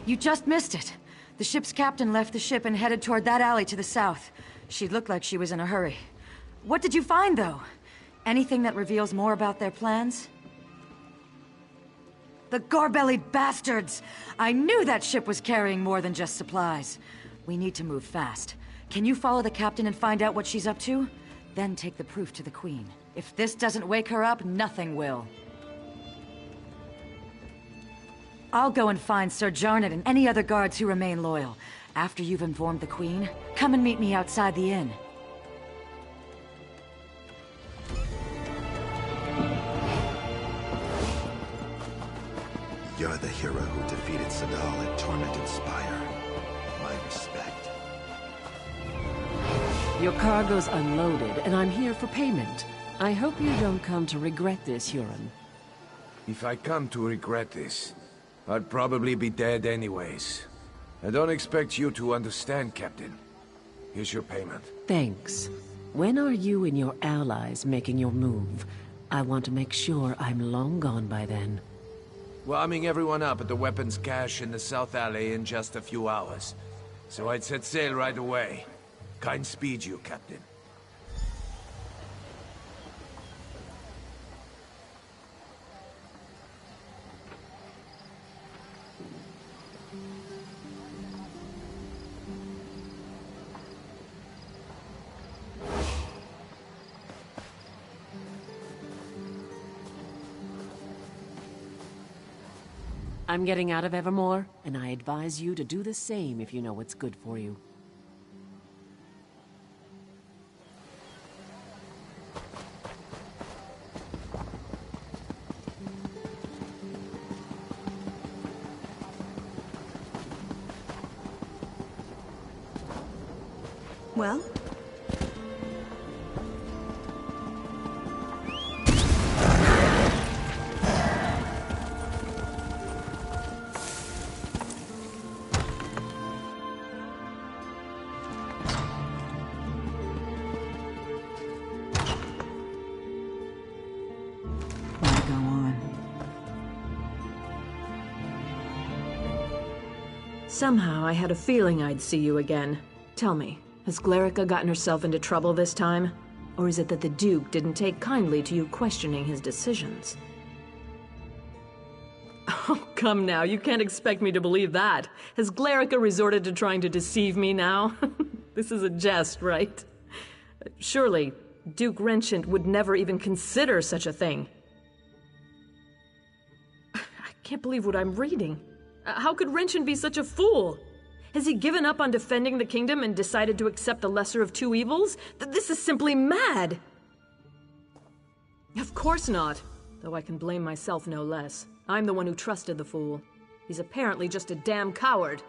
You just missed it. The ship's captain left the ship and headed toward that alley to the south. She looked like she was in a hurry. What did you find, though? Anything that reveals more about their plans? The gore-bellied bastards! I knew that ship was carrying more than just supplies. We need to move fast. Can you follow the captain and find out what she's up to? Then take the proof to the Queen. If this doesn't wake her up, nothing will. I'll go and find Sir Jarnett and any other guards who remain loyal. After you've informed the Queen, come and meet me outside the inn. You're the hero who defeated Sadal at Tormented Spire. My respect. Your cargo's unloaded, and I'm here for payment. I hope you don't come to regret this, Huron. If I come to regret this, I'd probably be dead anyways. I don't expect you to understand, Captain. Here's your payment. Thanks. When are you and your allies making your move? I want to make sure I'm long gone by then. We're arming everyone up at the weapons cache in the South Alley in just a few hours. So I'd set sail right away. Kind speed you, Captain. I'm getting out of Evermore, and I advise you to do the same if you know what's good for you. Well? Somehow I had a feeling I'd see you again. Tell me, has Glerica gotten herself into trouble this time? Or is it that the Duke didn't take kindly to you questioning his decisions? Oh, come now, you can't expect me to believe that. Has Glerica resorted to trying to deceive me now? This is a jest, right? Surely, Duke Renchant would never even consider such a thing. I can't believe what I'm reading. How could Renchant be such a fool? Has he given up on defending the kingdom and decided to accept the lesser of two evils? This is simply mad! Of course not. Though I can blame myself no less. I'm the one who trusted the fool. He's apparently just a damn coward.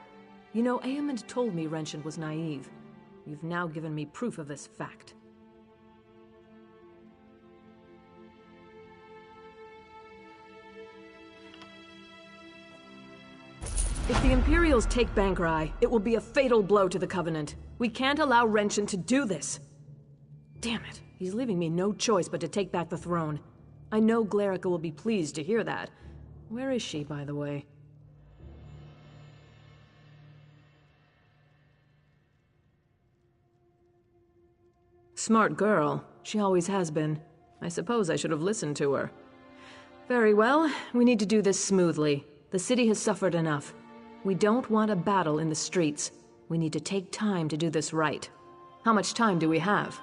You know, Aemond told me Renchant was naive. You've now given me proof of this fact. If the Imperials take Bangkorai, it will be a fatal blow to the Covenant. We can't allow Renchant to do this. Damn it, he's leaving me no choice but to take back the throne. I know Glerica will be pleased to hear that. Where is she, by the way? Smart girl. She always has been. I suppose I should have listened to her. Very well, we need to do this smoothly. The city has suffered enough. We don't want a battle in the streets. We need to take time to do this right. How much time do we have?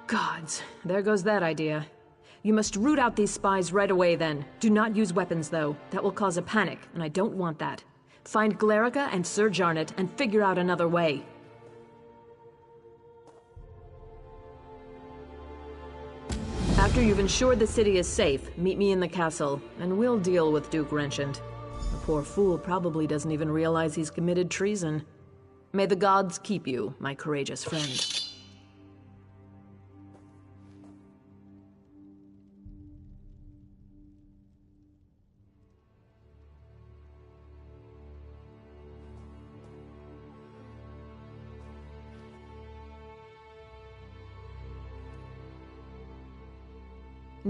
Gods, there goes that idea. You must root out these spies right away then. Do not use weapons though. That will cause a panic, and I don't want that. Find Glerica and Sir Jarnett and figure out another way. After you've ensured the city is safe, meet me in the castle, and we'll deal with Duke Renchant. The poor fool probably doesn't even realize he's committed treason. May the gods keep you, my courageous friend.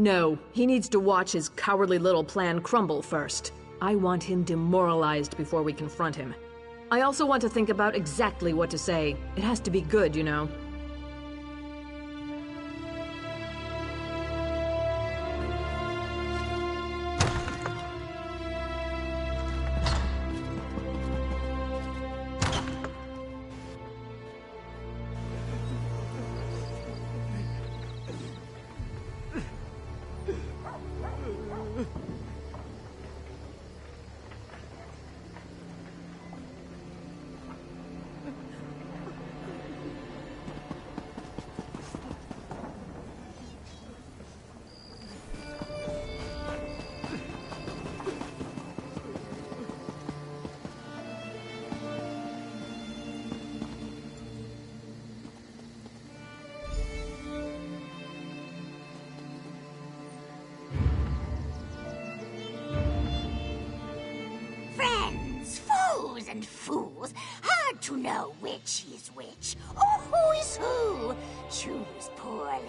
No, he needs to watch his cowardly little plan crumble first. I want him demoralized before we confront him. I also want to think about exactly what to say. It has to be good, you know. And fools, hard to know which is which, or who is who. Choose poorly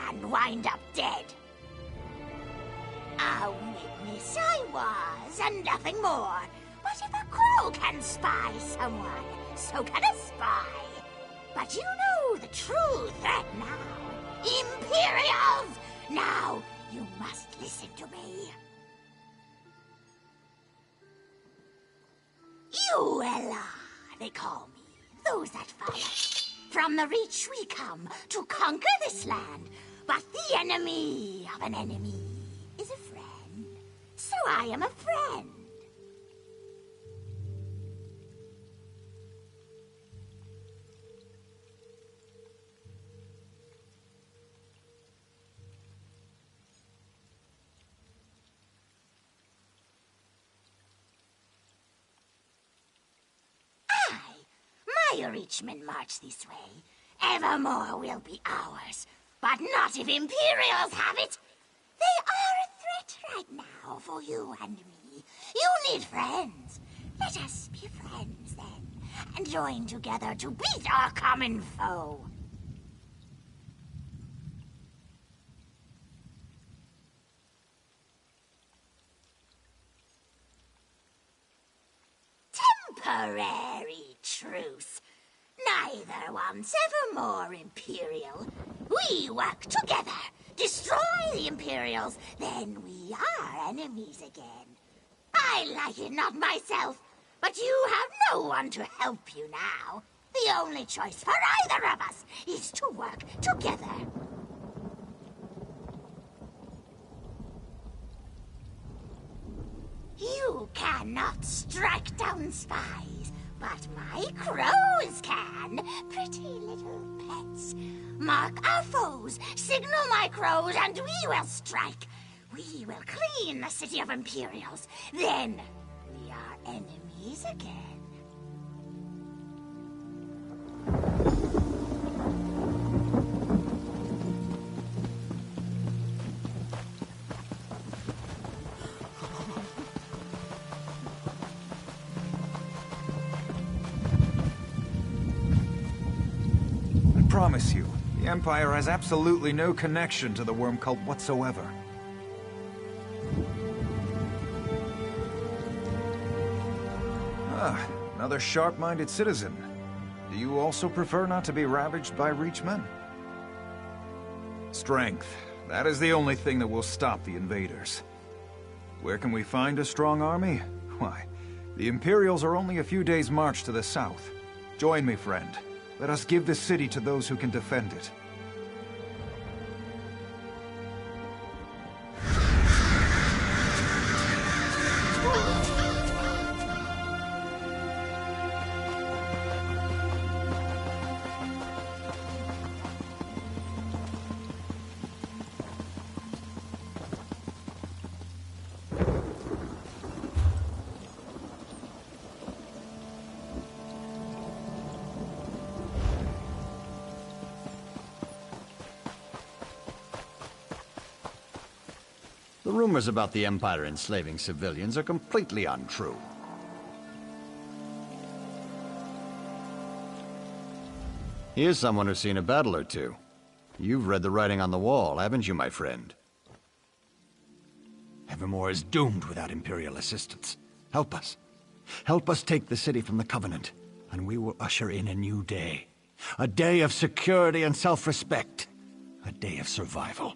and wind up dead. A witness I was, and nothing more. But if a crow can spy someone, so can a spy. But you know the true threat now. Imperials! Now, you must listen to me. Uella, they call me, those that follow. From the Reach we come to conquer this land, but the enemy of an enemy is a friend. So I am a friend. My Reachmen march this way. Evermore will be ours. But not if Imperials have it. They are a threat right now for you and me. You need friends. Let us be friends then, and join together to beat our common foe. Temporary truce. Neither wants ever more Imperial. We work together, destroy the Imperials, then we are enemies again. I like it not myself, but you have no one to help you now. The only choice for either of us is to work together. You cannot strike down spies, but my crows can. Pretty little pets. Mark our foes, signal my crows, and we will strike. We will clean the city of Imperials. Then we are enemies again. I promise you, the Empire has absolutely no connection to the worm cult whatsoever. Ah, another sharp-minded citizen. Do you also prefer not to be ravaged by Reachmen? Strength. That is the only thing that will stop the invaders. Where can we find a strong army? Why, the Imperials are only a few days' march to the south. Join me, friend. Let us give this city to those who can defend it. The rumors about the Empire enslaving civilians are completely untrue. Here's someone who's seen a battle or two. You've read the writing on the wall, haven't you, my friend? Evermore is doomed without Imperial assistance. Help us. Help us take the city from the Covenant, and we will usher in a new day. A day of security and self-respect. A day of survival.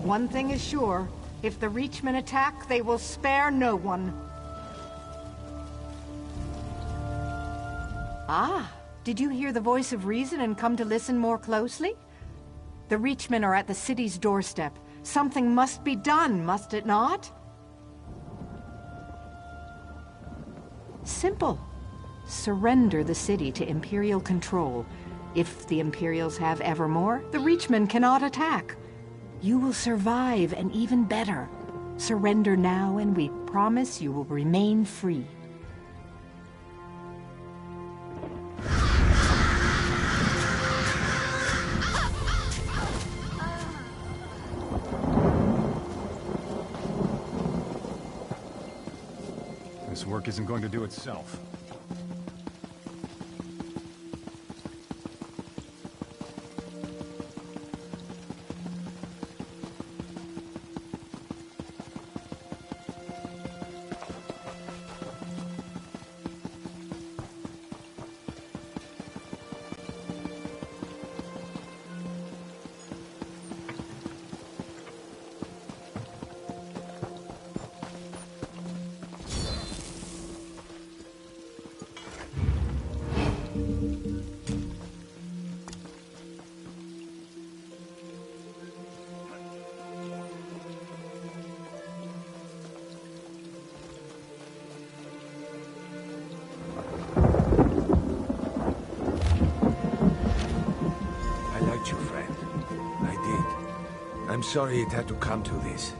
One thing is sure, if the Reachmen attack, they will spare no one. Ah, did you hear the voice of reason and come to listen more closely? The Reachmen are at the city's doorstep. Something must be done, must it not? Simple. Surrender the city to Imperial control. If the Imperials have Evermore, the Reachmen cannot attack. You will survive, and even better. Surrender now, and we promise you will remain free. This work isn't going to do itself. I'm sorry it had to come to this.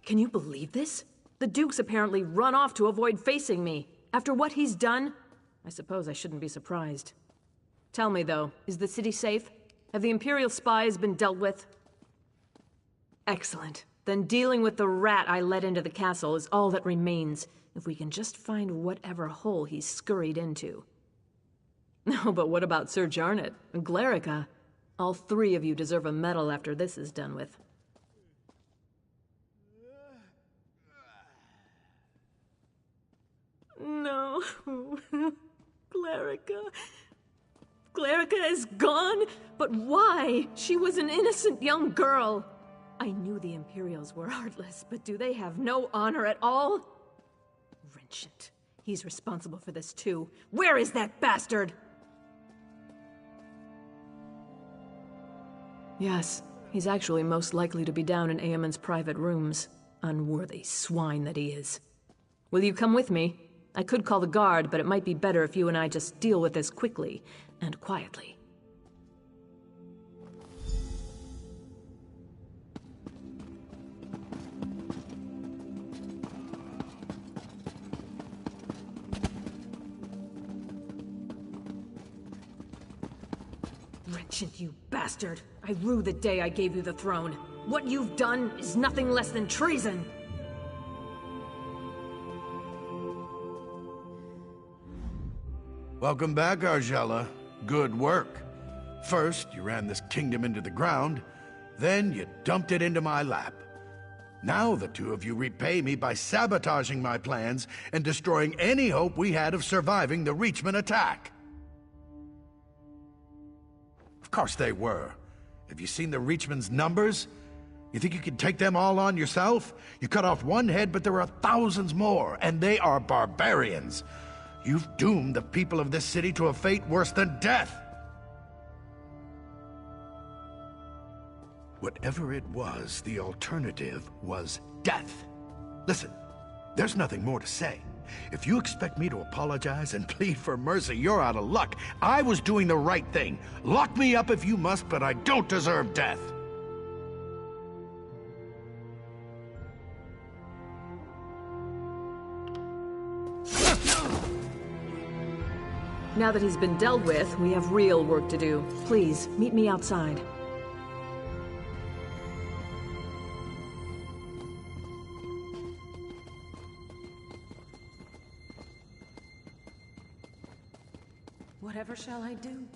Can you believe this? The Duke's apparently run off to avoid facing me. After what he's done, I suppose I shouldn't be surprised. Tell me, though, is the city safe? Have the Imperial spies been dealt with? Excellent. Then dealing with the rat I let into the castle is all that remains, if we can just find whatever hole he's scurried into. No, but what about Sir Jarnet and Glerica? All three of you deserve a medal after this is done with. No. Glerica. Glerica is gone? But why? She was an innocent young girl. I knew the Imperials were heartless, but do they have no honor at all? Wrenchant. He's responsible for this too. Where is that bastard? Yes, he's actually most likely to be down in Eamon's private rooms. Unworthy swine that he is. Will you come with me? I could call the guard, but it might be better if you and I just deal with this quickly and quietly. Wretched you bastard! I rue the day I gave you the throne. What you've done is nothing less than treason! Welcome back, Argella. Good work. First, you ran this kingdom into the ground, then you dumped it into my lap. Now the two of you repay me by sabotaging my plans and destroying any hope we had of surviving the Reachman attack. Of course they were. Have you seen the Reachman's numbers? You think you can take them all on yourself? You cut off one head, but there are thousands more, and they are barbarians. You've doomed the people of this city to a fate worse than death. Whatever it was, the alternative was death. Listen, there's nothing more to say. If you expect me to apologize and plead for mercy, you're out of luck. I was doing the right thing. Lock me up if you must, but I don't deserve death. Now that he's been dealt with, we have real work to do. Please, meet me outside. Whatever shall I do?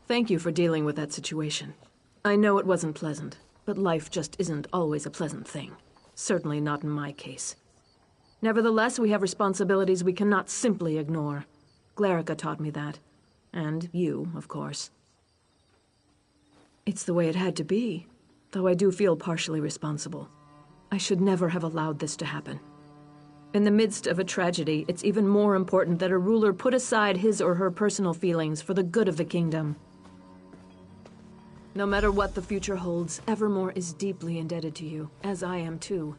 Thank you for dealing with that situation. I know it wasn't pleasant, but life just isn't always a pleasant thing. Certainly not in my case. Nevertheless, we have responsibilities we cannot simply ignore. Glarica taught me that. And you, of course. It's the way it had to be, though I do feel partially responsible. I should never have allowed this to happen. In the midst of a tragedy, it's even more important that a ruler put aside his or her personal feelings for the good of the kingdom. No matter what the future holds, Evermore is deeply indebted to you, as I am too.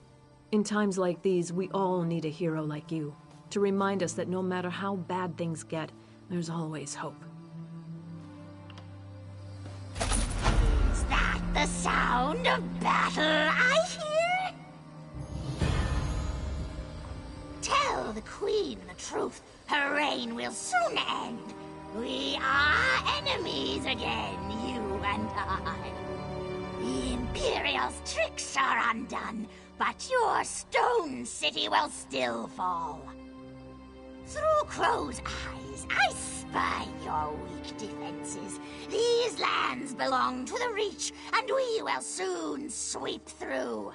In times like these, we all need a hero like you, to remind us that no matter how bad things get, there's always hope. Is that the sound of battle I hear? Tell the Queen the truth. Her reign will soon end. We are enemies again, you and I. The Imperial's tricks are undone, but your stone city will still fall. Through Crow's eyes, I spy your weak defenses. These lands belong to the Reach, and we will soon sweep through.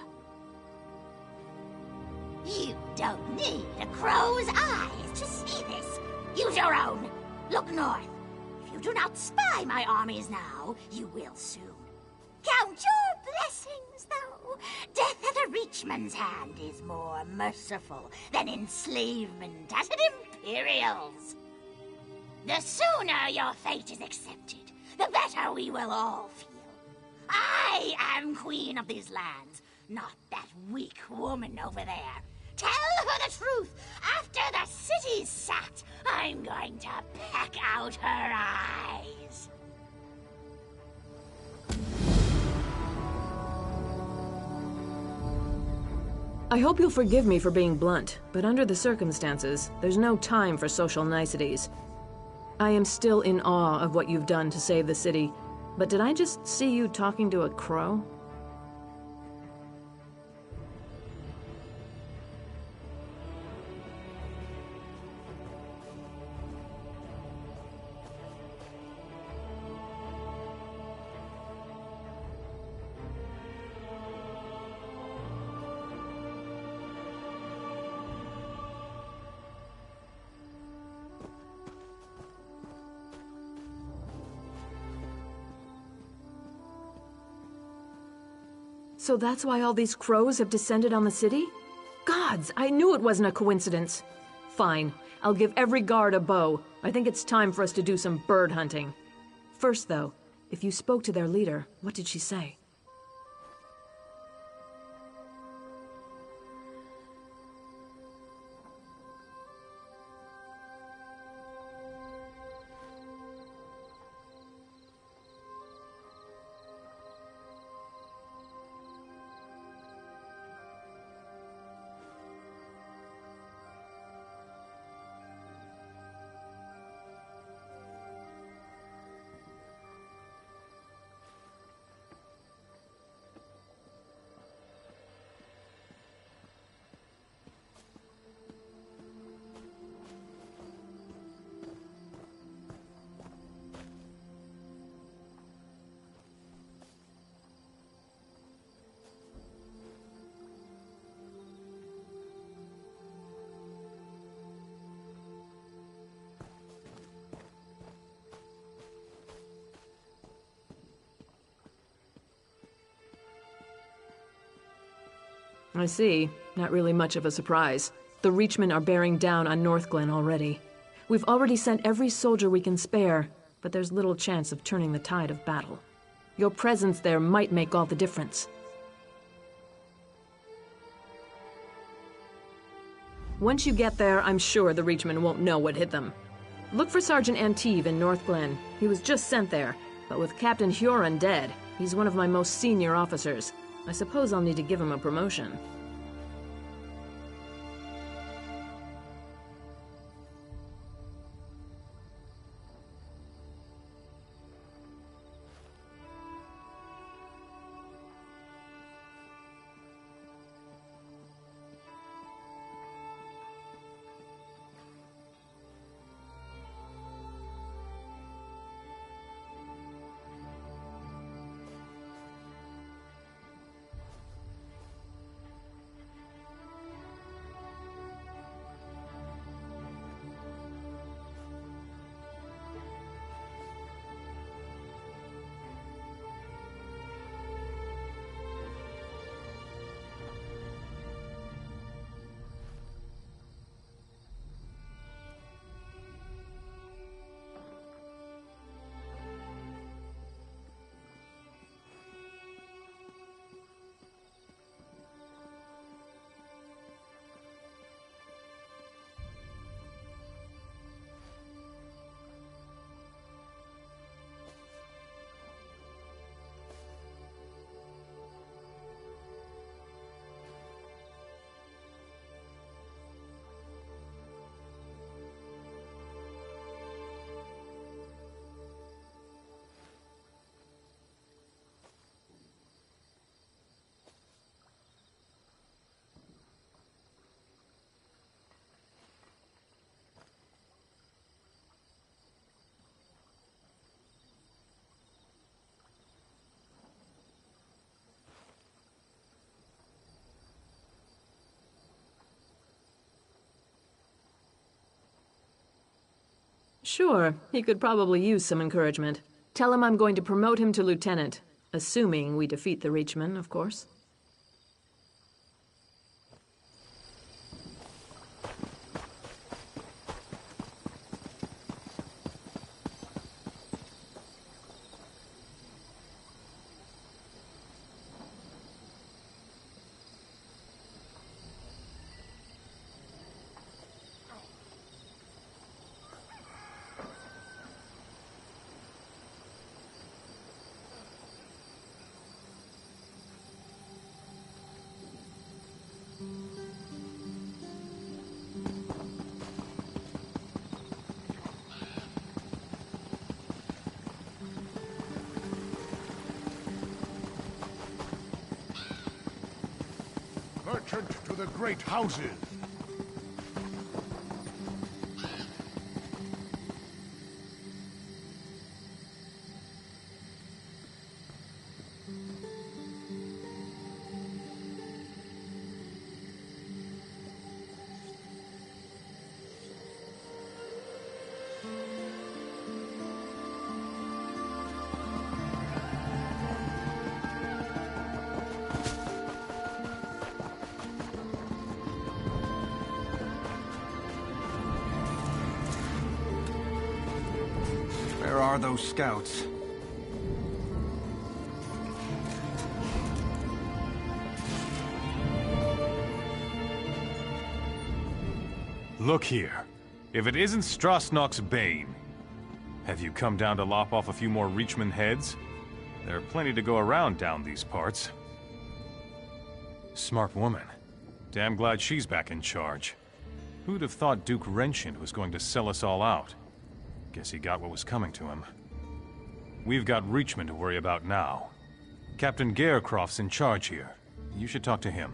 You don't need a Crow's eyes to see this. Use your own. Look north. If you do not spy my armies now, you will soon. Count your blessings, though. Death at a Reachman's hand is more merciful than enslavement at an Imperial's. The sooner your fate is accepted, the better we will all feel. I am queen of these lands, not that weak woman over there. Tell her the truth. After the city's sacked, I'm going to peck out her eyes. I hope you'll forgive me for being blunt, but under the circumstances, there's no time for social niceties. I am still in awe of what you've done to save the city, but did I just see you talking to a crow? So that's why all these crows have descended on the city? Gods, I knew it wasn't a coincidence. Fine, I'll give every guard a bow. I think it's time for us to do some bird hunting. First, though, if you spoke to their leader, what did she say? I see. Not really much of a surprise. The Reachmen are bearing down on Northglen already. We've already sent every soldier we can spare, but there's little chance of turning the tide of battle. Your presence there might make all the difference. Once you get there, I'm sure the Reachmen won't know what hit them. Look for Sergeant Anteve in Northglen. He was just sent there, but with Captain Huron dead, he's one of my most senior officers. I suppose I'll need to give him a promotion. Sure, he could probably use some encouragement. Tell him I'm going to promote him to lieutenant. Assuming we defeat the Reachmen, of course. Merchant to the great houses. Where are those scouts? Look here. If it isn't Strasnock's Bane, have you come down to lop off a few more Reachman heads? There are plenty to go around down these parts. Smart woman. Damn glad she's back in charge. Who'd have thought Duke Wrenchian was going to sell us all out? Guess he got what was coming to him. We've got Reachman to worry about now. Captain Garecroft's in charge here. You should talk to him.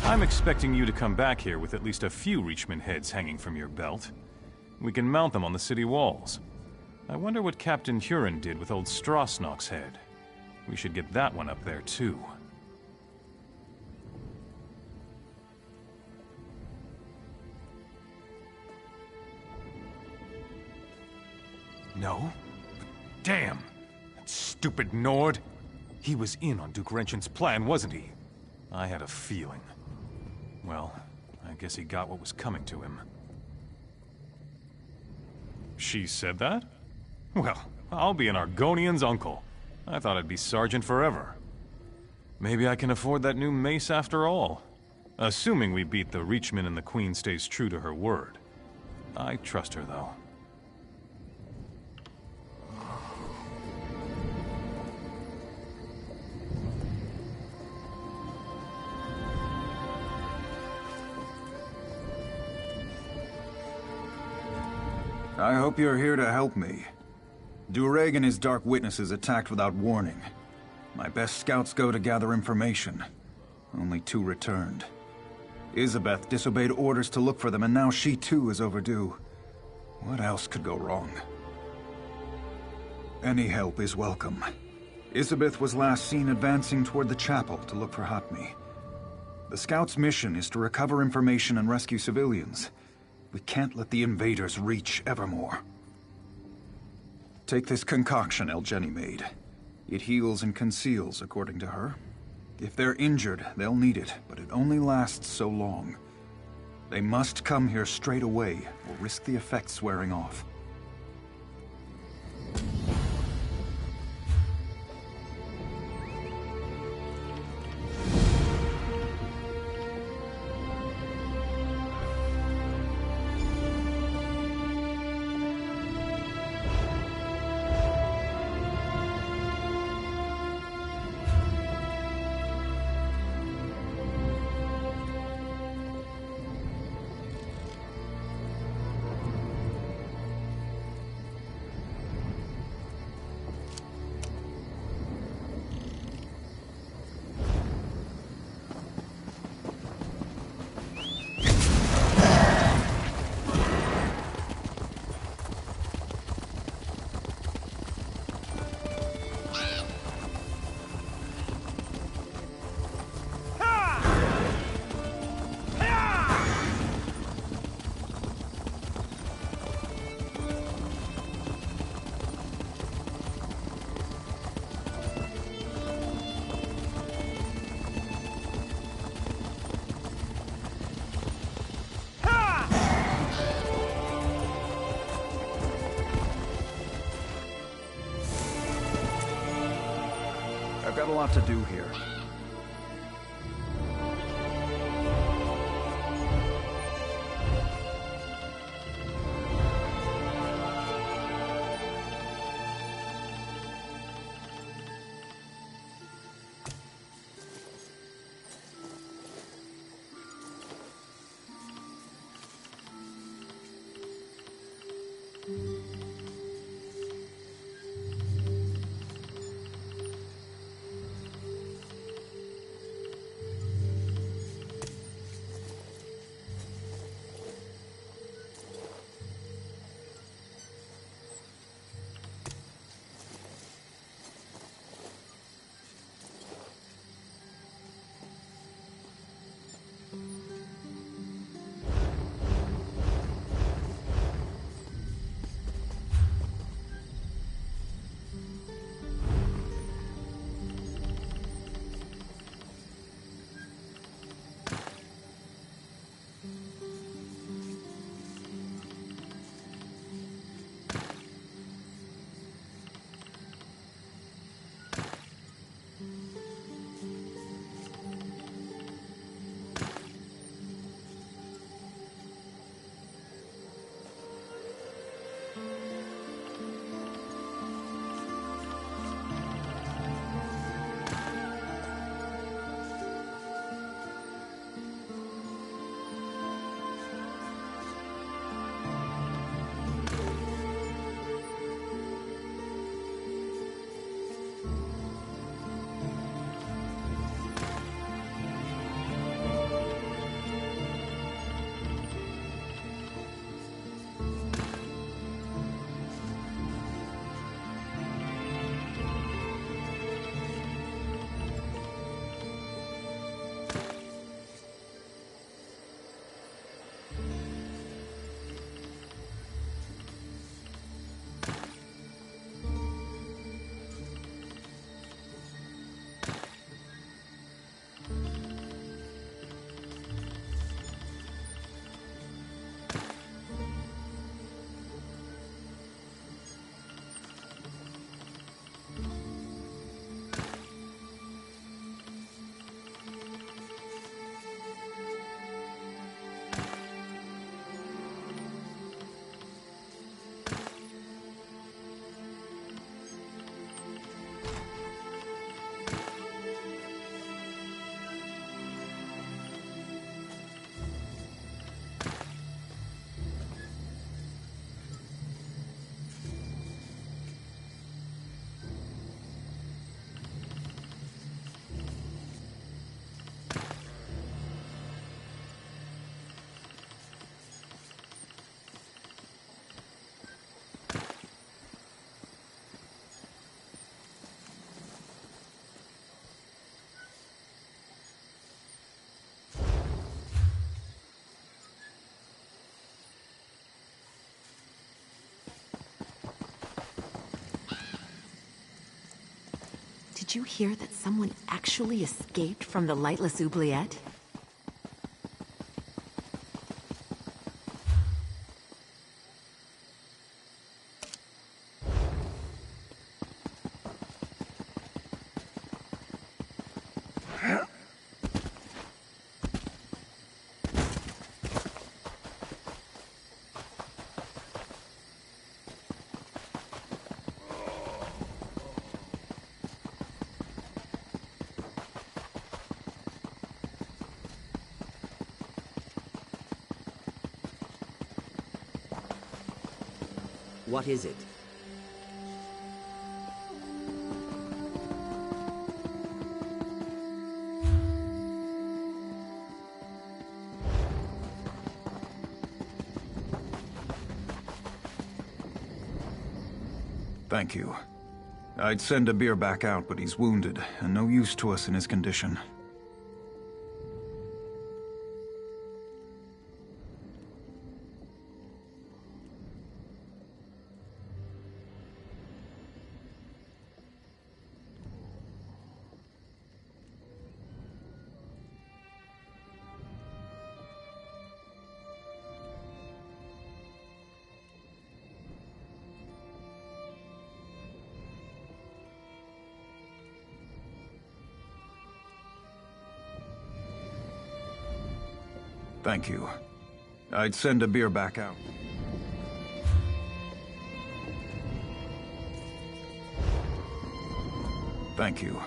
I'm expecting you to come back here with at least a few Reachman heads hanging from your belt. We can mount them on the city walls. I wonder what Captain Huron did with old Strasnock's head. We should get that one up there, too. No? But damn! That stupid Nord! He was in on Duke Wrenchian's plan, wasn't he? I had a feeling. Well, I guess he got what was coming to him. She said that? Well, I'll be an Argonian's uncle. I thought I'd be sergeant forever. Maybe I can afford that new mace after all. Assuming we beat the Reachman and the Queen stays true to her word. I trust her, though. I hope you're here to help me. Dureg and his Dark Witnesses attacked without warning. My best scouts go to gather information. Only 2 returned. Isabeth disobeyed orders to look for them, and now she too is overdue. What else could go wrong? Any help is welcome. Isabeth was last seen advancing toward the chapel to look for Hatmi. The scouts' mission is to recover information and rescue civilians. We can't let the invaders reach Evermore. Take this concoction Elgeni made. It heals and conceals, according to her. If they're injured, they'll need it, but it only lasts so long. They must come here straight away, or risk the effects wearing off. I've got a lot to do here. Did you hear that someone actually escaped from the Lightless Oubliette? What is it? Thank you. I'd send Abir back out, but he's wounded, and no use to us in his condition. Thank you. I'd send Abir back out. Thank you.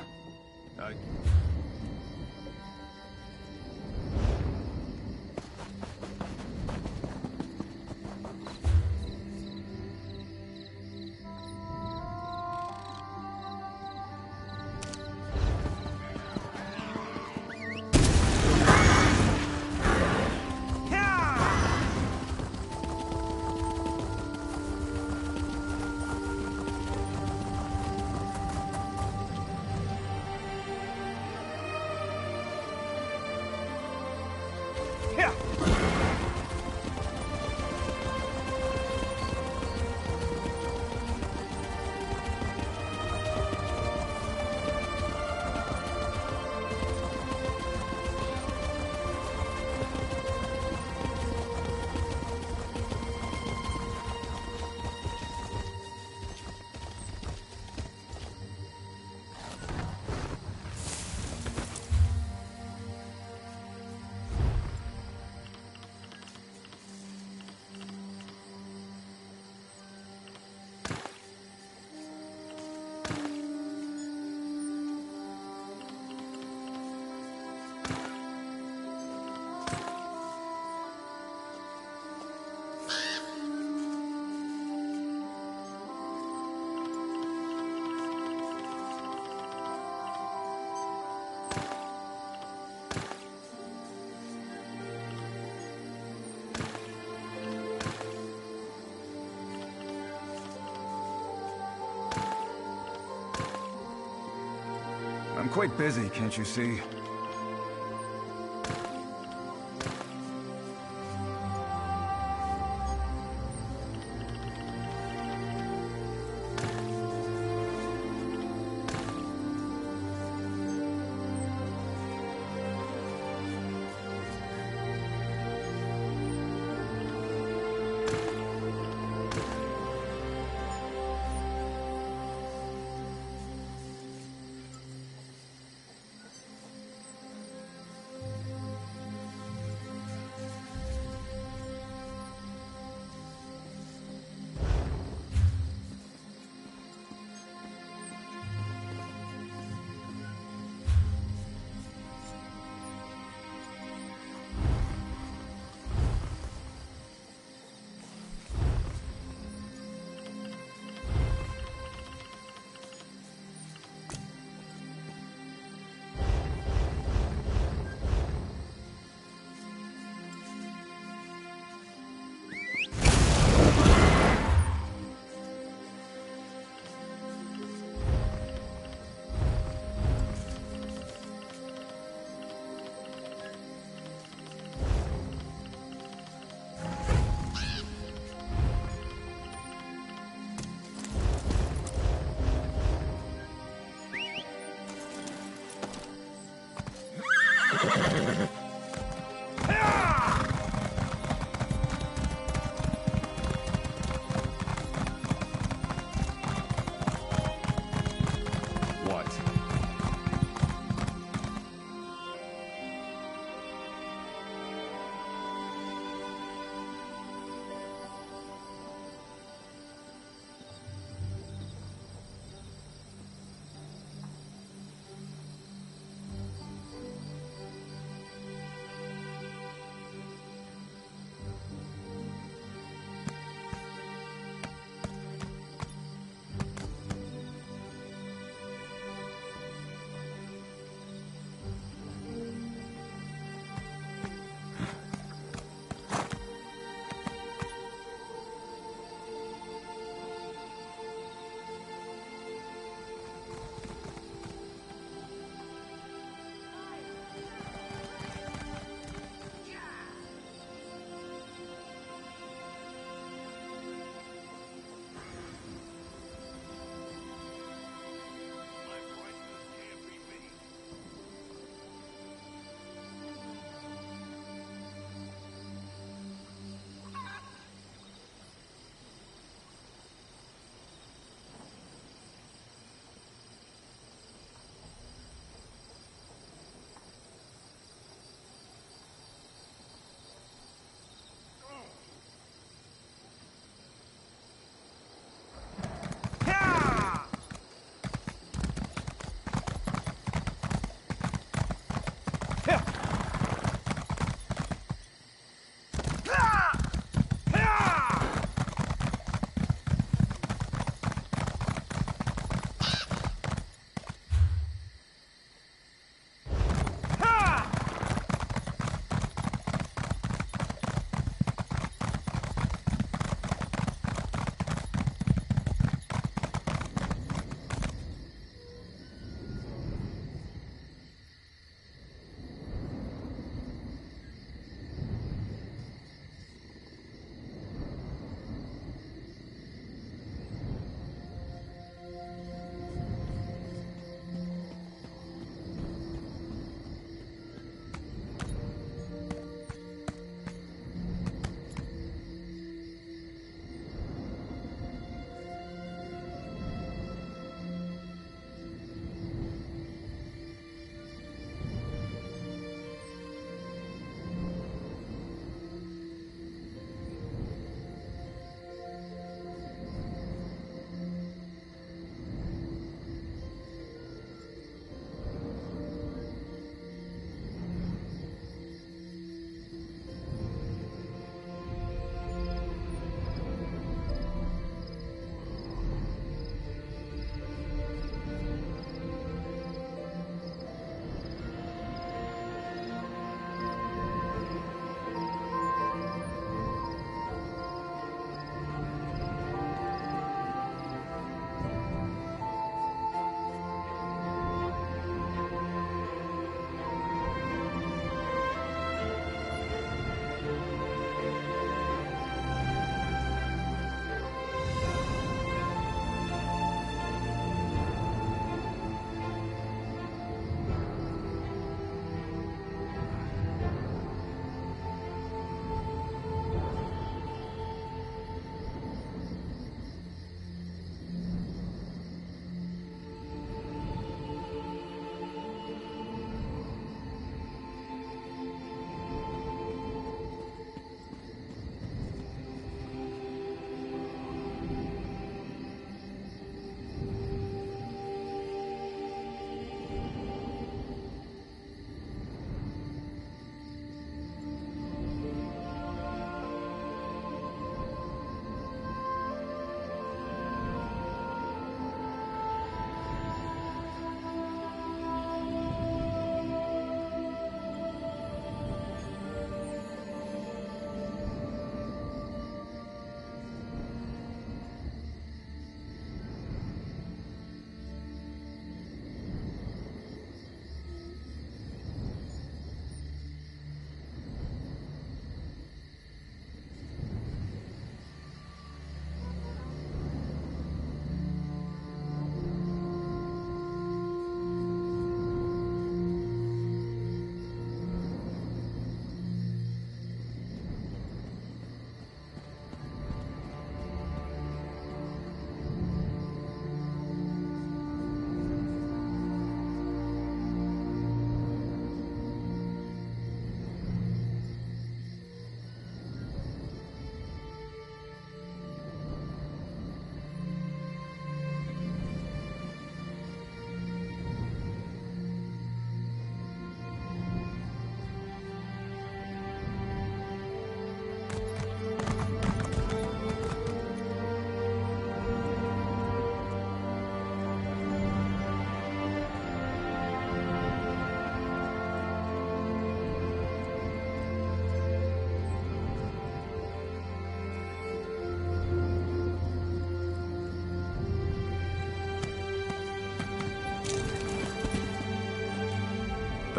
I'm quite busy, can't you see?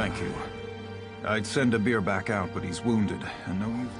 Thank you. I'd send a beer back out, but he's wounded, and no use.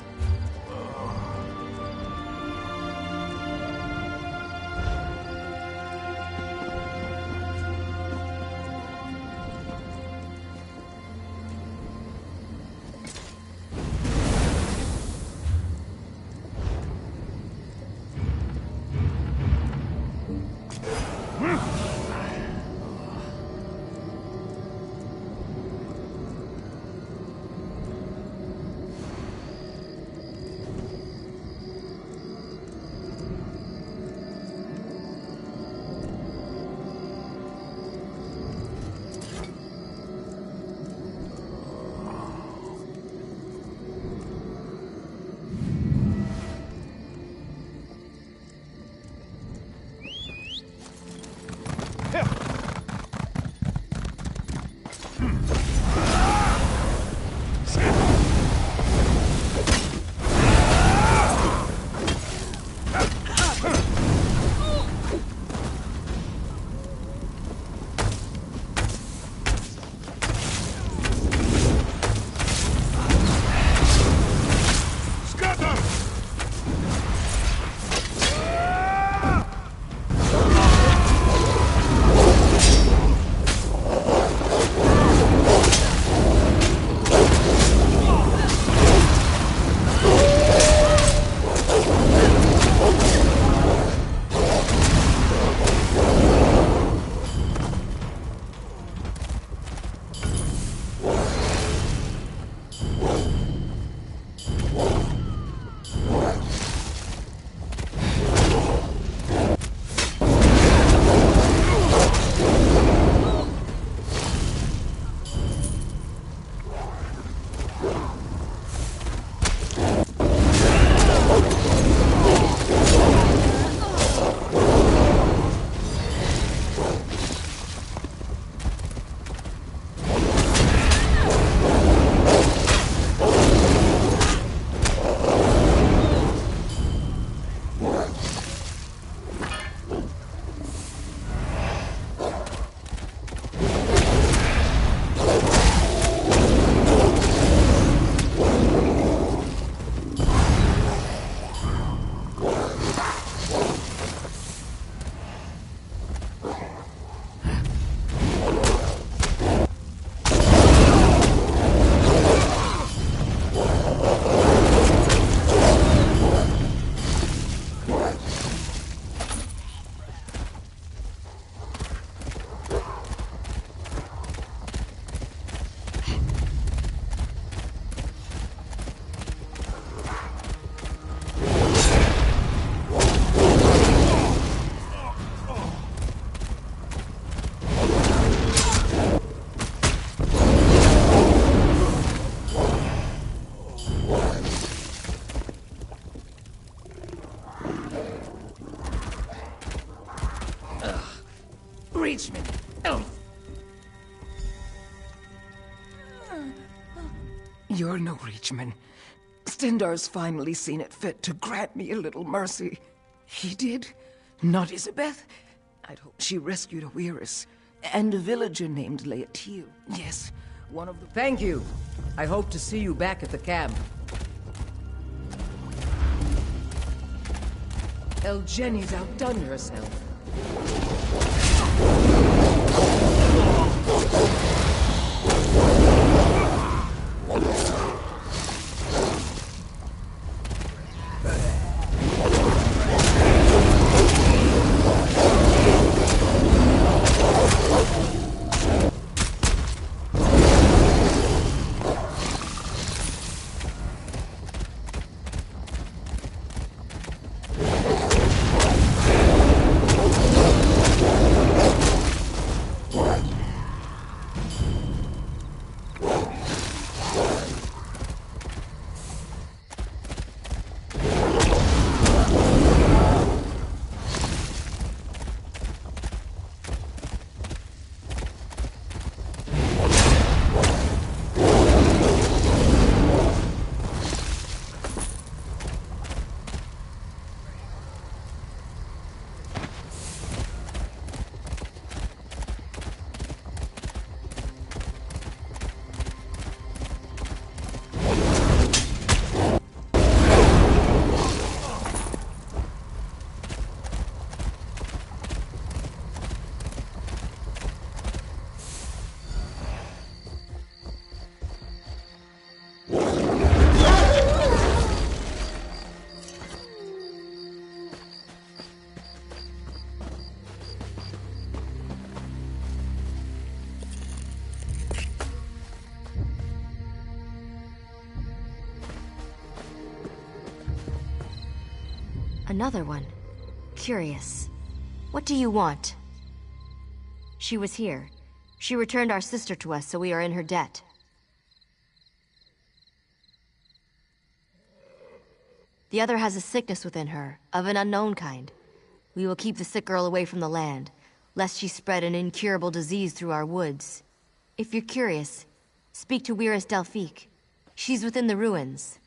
Reachman. You're no Reachman. Stendar's finally seen it fit to grant me a little mercy. He did, not Isabeth. I'd hoped she rescued a Weirus and a villager named Laetil. Yes, one of the... Thank you. I hope to see you back at the camp. Elgeni's outdone herself. Another one. Curious. What do you want? She was here. She returned our sister to us, so we are in her debt. The other has a sickness within her, of an unknown kind. We will keep the sick girl away from the land, lest she spread an incurable disease through our woods. If you're curious, speak to Weiris Delphique. She's within the ruins.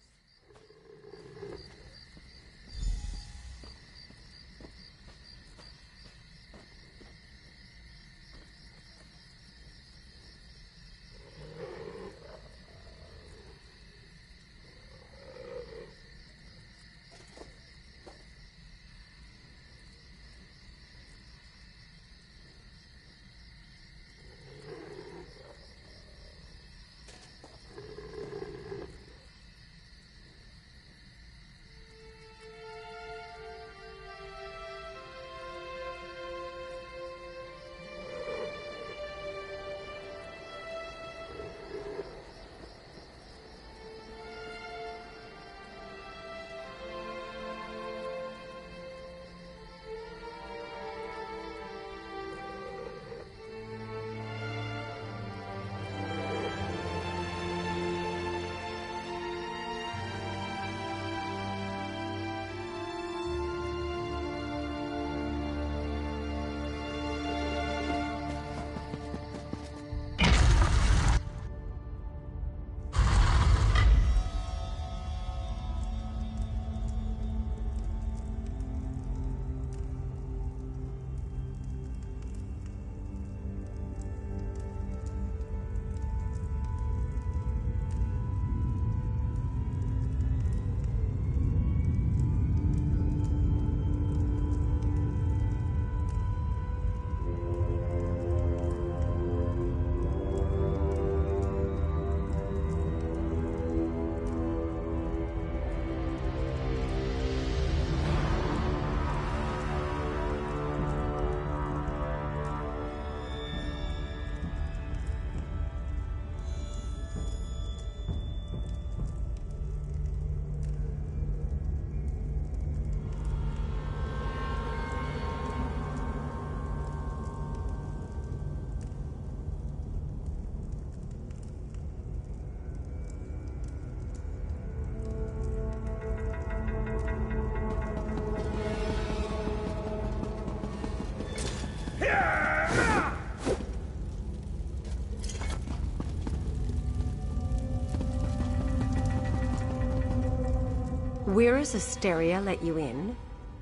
Weiris Asteria let you in?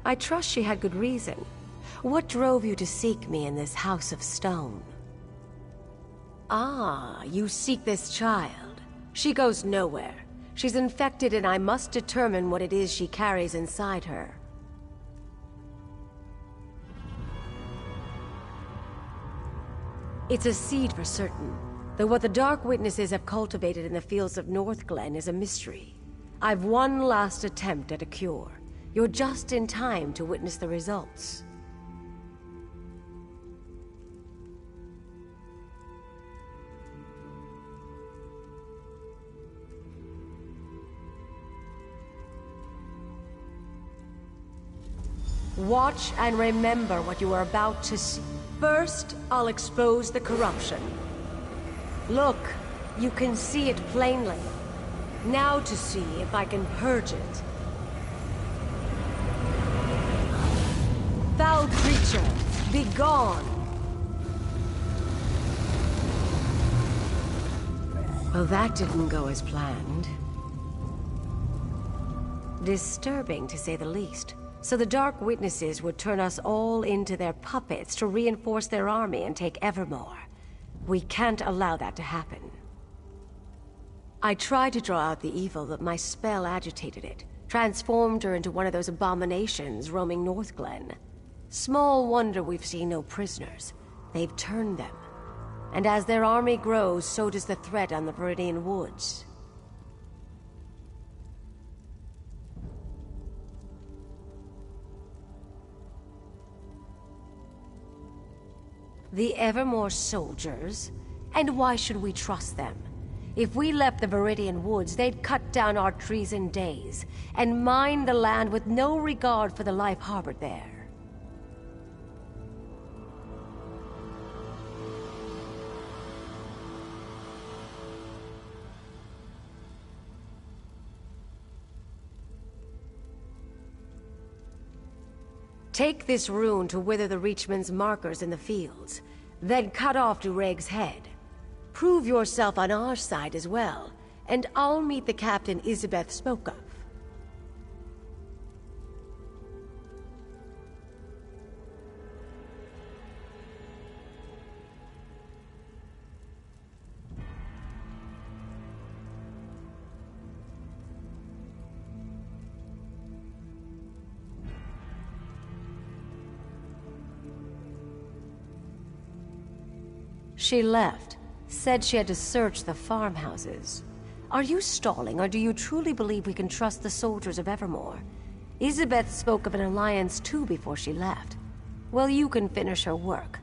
I trust she had good reason. What drove you to seek me in this house of stone? Ah, you seek this child. She goes nowhere. She's infected and I must determine what it is she carries inside her. It's a seed for certain, though what the Dark Witnesses have cultivated in the fields of Northglen is a mystery. I've one last attempt at a cure. You're just in time to witness the results. Watch and remember what you are about to see. First, I'll expose the corruption. Look, you can see it plainly. Now to see if I can purge it. Foul creature, be gone! Well, that didn't go as planned. Disturbing, to say the least. So the Dark Witnesses would turn us all into their puppets to reinforce their army and take Evermore. We can't allow that to happen. I tried to draw out the evil, but my spell agitated it, transformed her into one of those abominations roaming Northglen. Small wonder we've seen no prisoners. They've turned them. And as their army grows, so does the threat on the Viridian Woods. The Evermore soldiers? And why should we trust them? If we left the Viridian Woods, they'd cut down our trees in days, and mine the land with no regard for the life harbored there. Take this rune to wither the Reachman's markers in the fields, then cut off Dureg's head. Prove yourself on our side as well, and I'll meet the captain Isabeth spoke of. She left. Said she had to search the farmhouses. Are you stalling, or do you truly believe we can trust the soldiers of Evermore? Isabeth spoke of an alliance too before she left. Well, you can finish her work.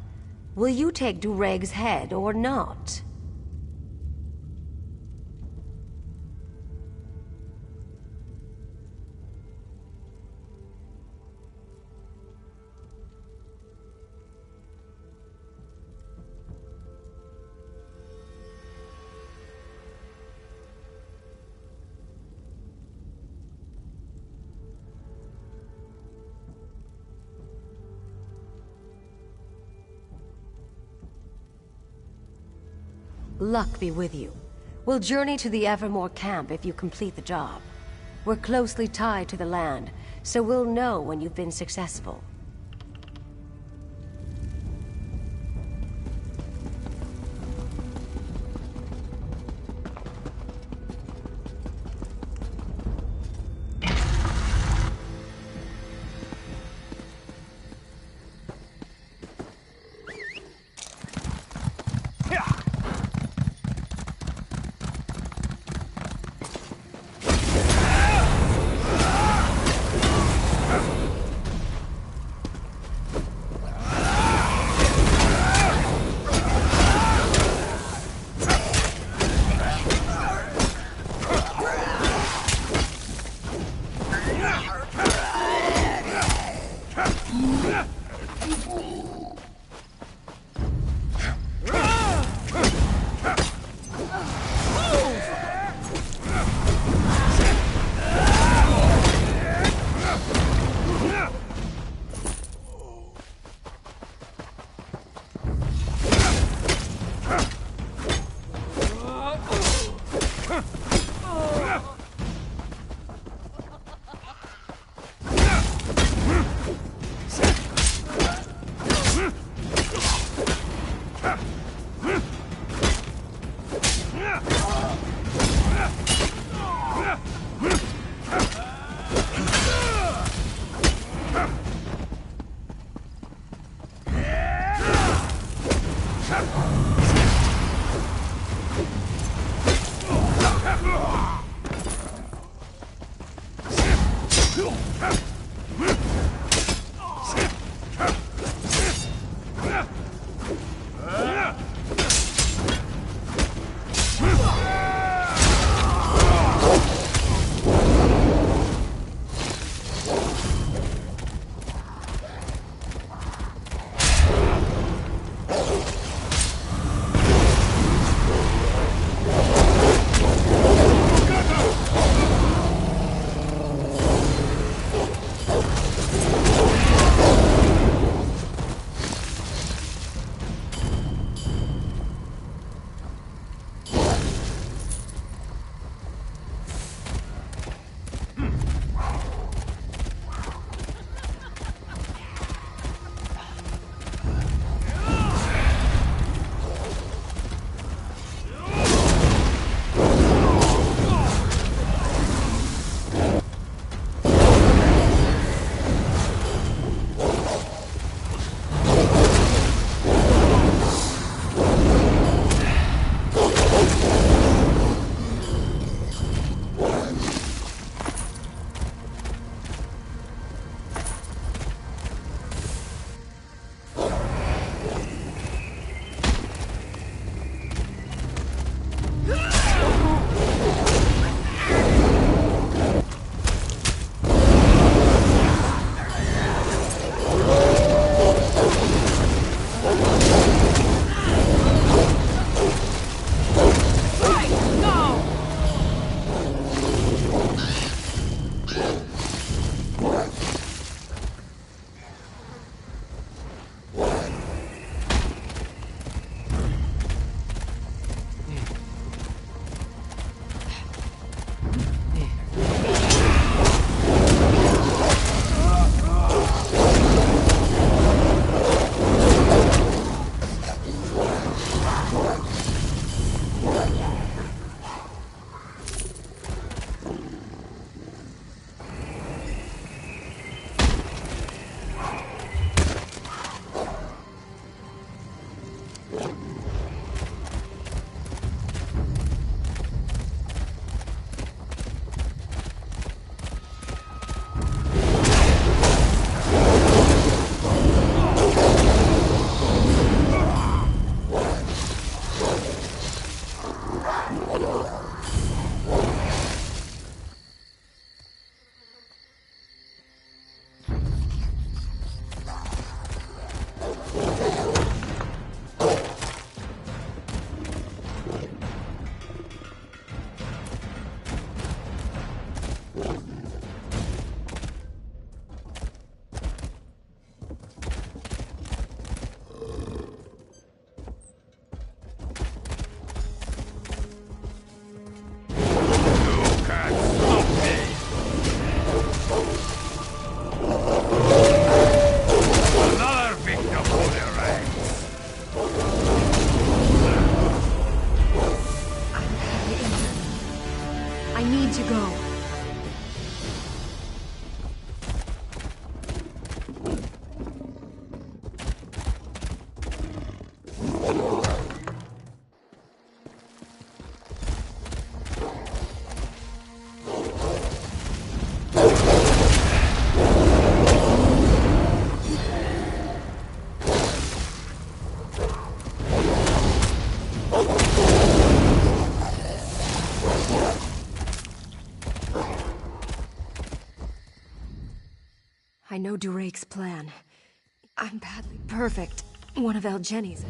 Will you take Dureg's head or not? Luck be with you. We'll journey to the Evermore camp if you complete the job. We're closely tied to the land, so we'll know when you've been successful. go. I know Durake's plan. I'm badly perfect. One of Elgeni's.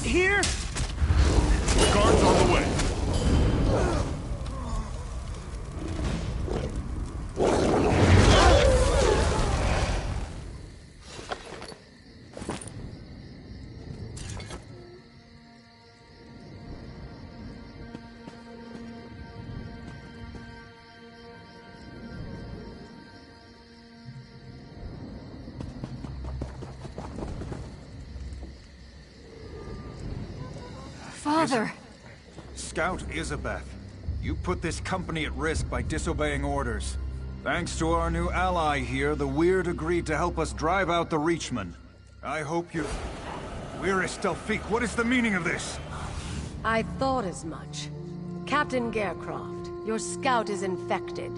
Here? The guard's on the way. Father! Scout Isabeth, you put this company at risk by disobeying orders. Thanks to our new ally here, the Weird agreed to help us drive out the Reachmen. I hope you... Where is Delphique? What is the meaning of this? I thought as much. Captain Garecroft, your scout is infected.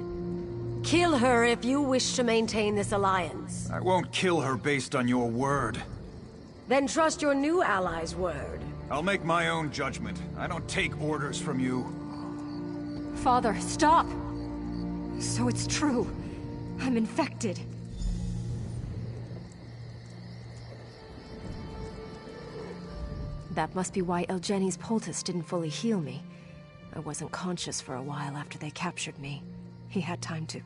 Kill her if you wish to maintain this alliance. I won't kill her based on your word. Then trust your new ally's word. I'll make my own judgment. I don't take orders from you. Father, stop! So it's true. I'm infected. That must be why Elgeni's poultice didn't fully heal me. I wasn't conscious for a while after they captured me. He had time to...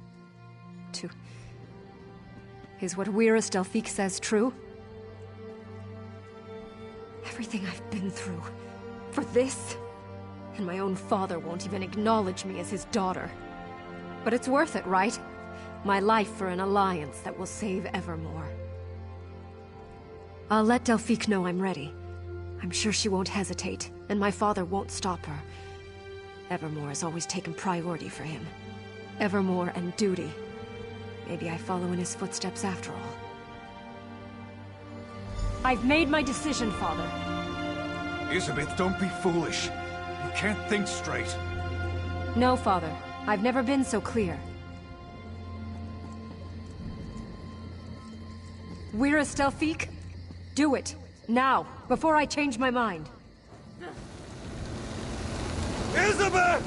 Is what Wyrus Delphique says true? Everything I've been through. For this? And my own father won't even acknowledge me as his daughter. But it's worth it, right? My life for an alliance that will save Evermore. I'll let Delphique know I'm ready. I'm sure she won't hesitate, and my father won't stop her. Evermore has always taken priority for him. Evermore and duty. Maybe I follow in his footsteps after all. I've made my decision, Father. Isabeth, don't be foolish. You can't think straight. No, Father. I've never been so clear. Wyrus Delphique? Do it. Now, before I change my mind. Isabeth!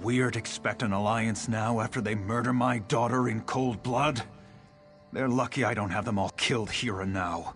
Weird expect an alliance now after they murder my daughter in cold blood? They're lucky I don't have them all killed here and now.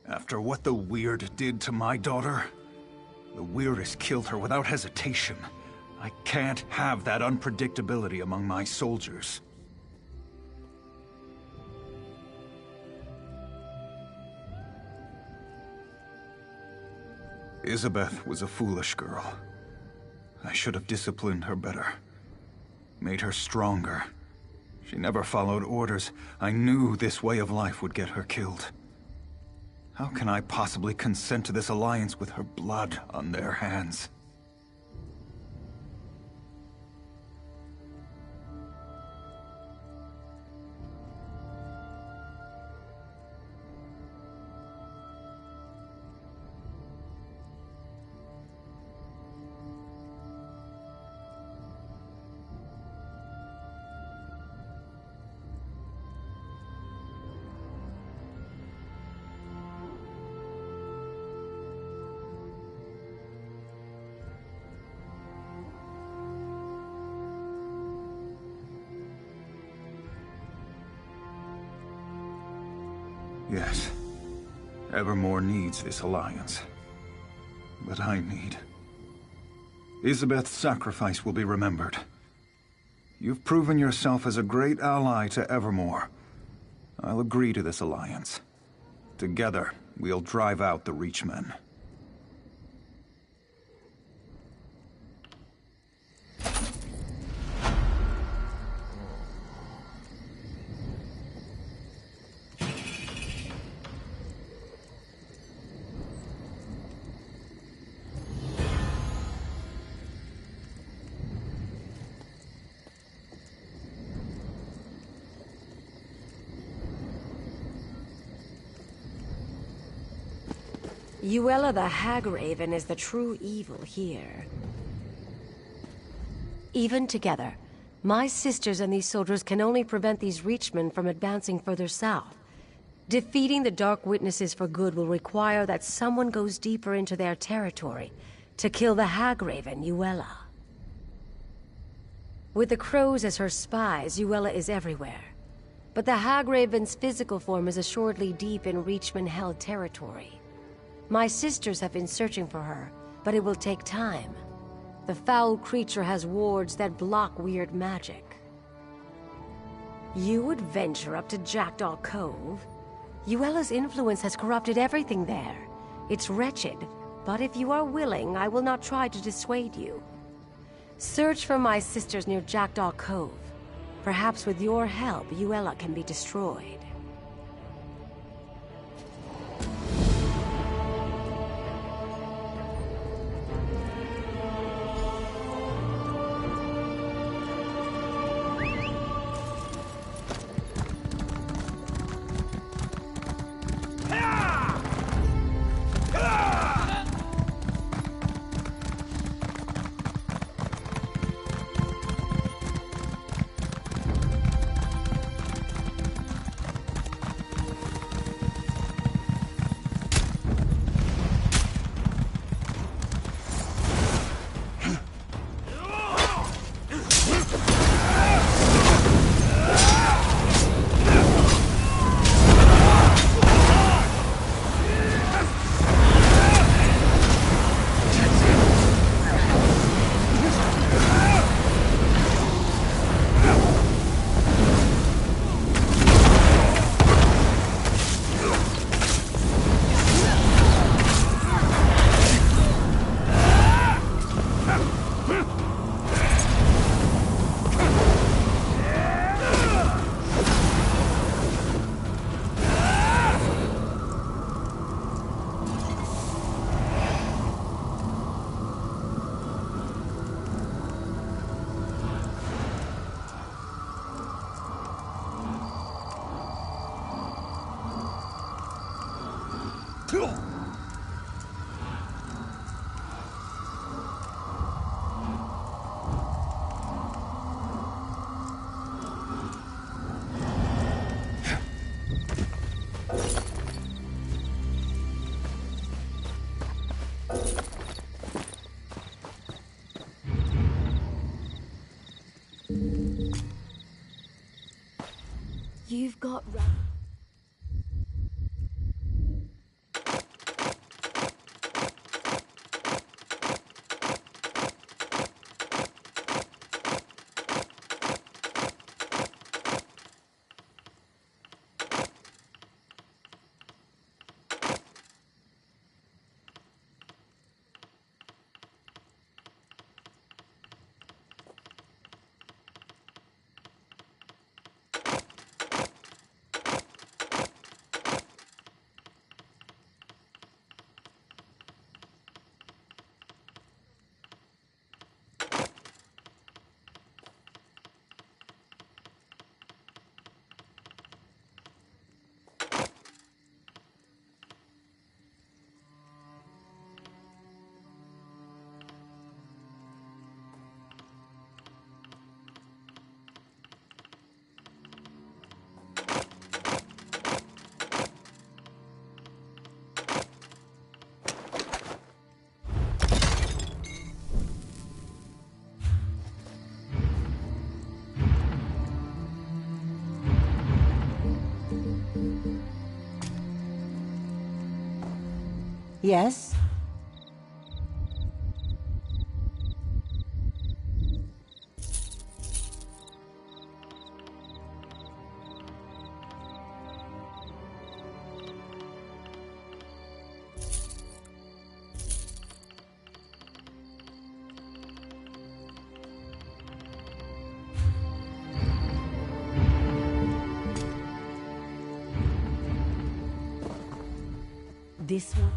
After what the Weird did to my daughter, the Weirdest killed her without hesitation. I can't have that unpredictability among my soldiers. Isabeth was a foolish girl. I should have disciplined her better. Made her stronger. She never followed orders. I knew this way of life would get her killed. How can I possibly consent to this alliance with her blood on their hands? Yes, Evermore needs this alliance. But I need... Isabeth's sacrifice will be remembered. You've proven yourself as a great ally to Evermore. I'll agree to this alliance. Together, we'll drive out the Reachmen. Uella the Hagraven is the true evil here. Even together, my sisters and these soldiers can only prevent these Reachmen from advancing further south. Defeating the Dark Witnesses for good will require that someone goes deeper into their territory to kill the Hagraven, Uella. With the Crows as her spies, Uella is everywhere. But the Hagraven's physical form is assuredly deep in Reachman-held territory. My sisters have been searching for her, but it will take time. The foul creature has wards that block weird magic. You would venture up to Jackdaw Cove? Uella's influence has corrupted everything there. It's wretched, but if you are willing, I will not try to dissuade you. Search for my sisters near Jackdaw Cove. Perhaps with your help, Uella can be destroyed. You've got... Yes? This one?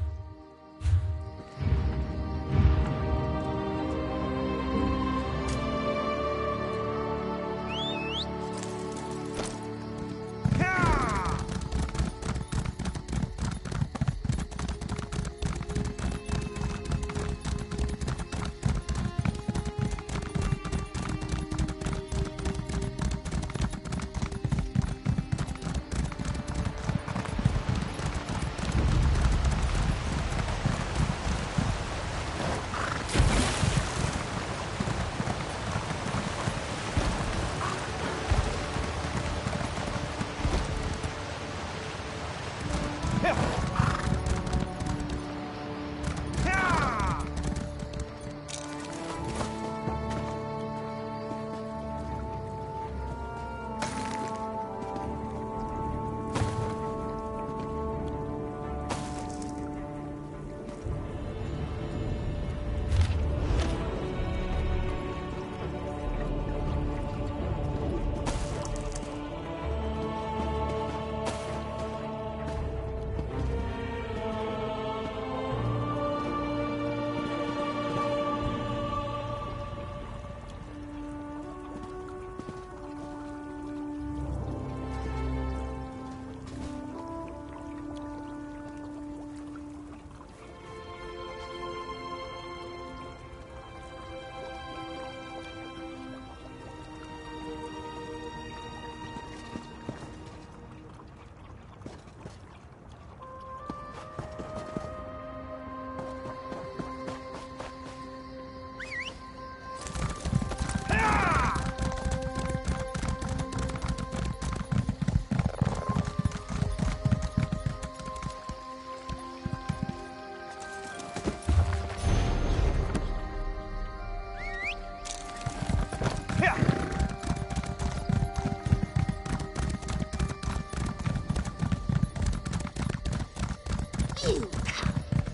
You come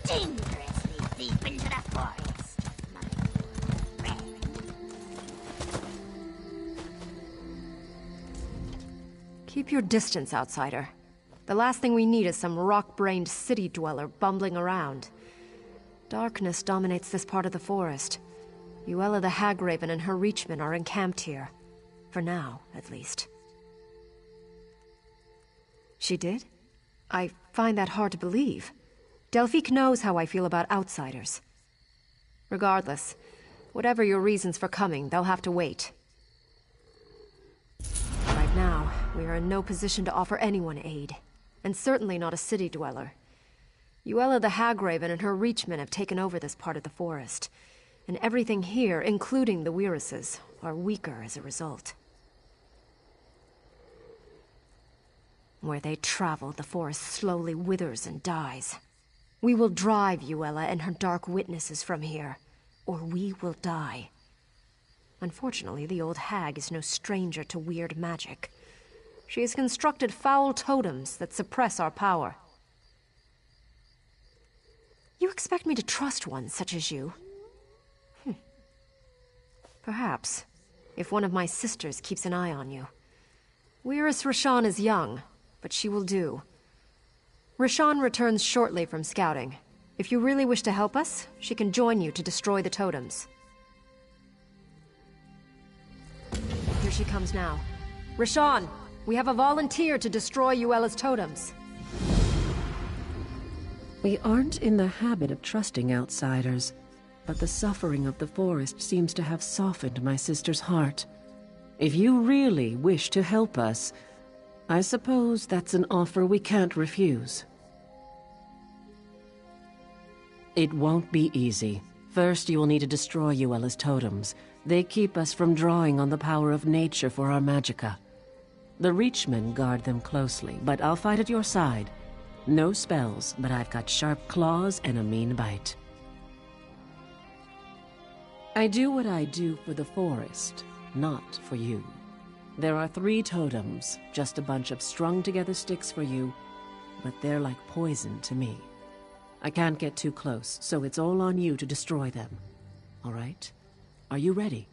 dangerously deep into the forest, my friend. Keep your distance, outsider. The last thing we need is some rock-brained city dweller bumbling around. Darkness dominates this part of the forest. Uella the Hagraven and her Reachmen are encamped here. For now, at least. She did? I find that hard to believe. Delphique knows how I feel about outsiders. Regardless, whatever your reasons for coming, they'll have to wait. Right now, we are in no position to offer anyone aid. And certainly not a city dweller. Uella the Hagraven and her Reachmen have taken over this part of the forest. And everything here, including the Weiruses, are weaker as a result. Where they travel, the forest slowly withers and dies. We will drive Yuella and her dark witnesses from here, or we will die. Unfortunately, the old hag is no stranger to weird magic. She has constructed foul totems that suppress our power. You expect me to trust one such as you? Perhaps, if one of my sisters keeps an eye on you. Weiris Rashan is young, but she will do. Rashan returns shortly from scouting. If you really wish to help us, she can join you to destroy the totems. Here she comes now. Rashan, we have a volunteer to destroy Yuella's totems. We aren't in the habit of trusting outsiders, but the suffering of the forest seems to have softened my sister's heart. If you really wish to help us, I suppose that's an offer we can't refuse. It won't be easy. First, you will need to destroy Yuella's totems. They keep us from drawing on the power of nature for our magicka. The Reachmen guard them closely, but I'll fight at your side. No spells, but I've got sharp claws and a mean bite. I do what I do for the forest, not for you. There are 3 totems, just a bunch of strung-together sticks for you, but they're like poison to me. I can't get too close, so it's all on you to destroy them. All right? Are you ready?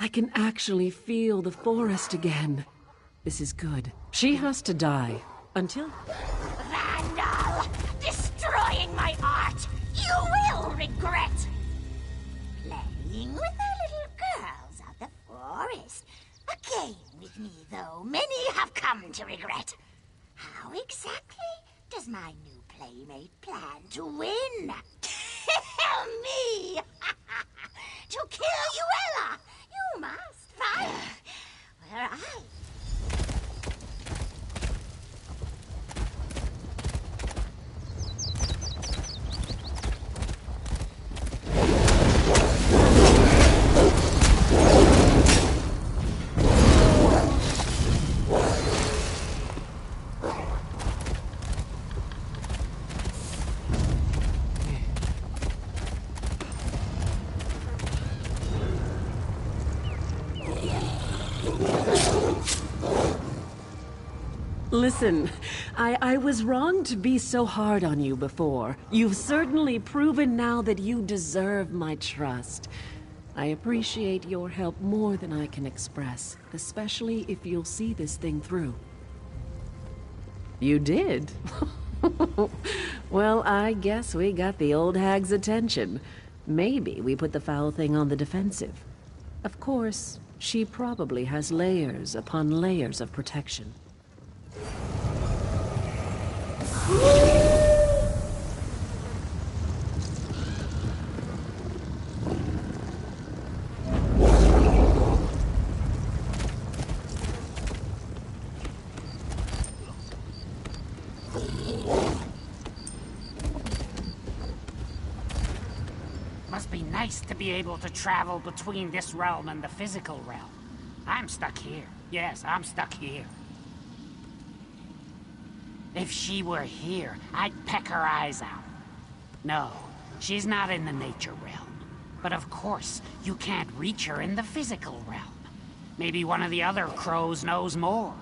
I can actually feel the forest again. This is good. She has to die. Until... Vandal! Destroying my art! You will regret! Playing with the little girls of the forest. A game with me, though many have come to regret. How exactly does my new playmate plan to win? Me! To kill Yuella! You must find where I... Listen, I was wrong to be so hard on you before. You've certainly proven now that you deserve my trust. I appreciate your help more than I can express, especially if you'll see this thing through. You did? Well, I guess we got the old hag's attention. Maybe we put the foul thing on the defensive. Of course, she probably has layers upon layers of protection. Must be nice to be able to travel between this realm and the physical realm. I'm stuck here. Yes, I'm stuck here. If she were here, I'd peck her eyes out. No, she's not in the nature realm. But of course, you can't reach her in the physical realm. Maybe one of the other crows knows more.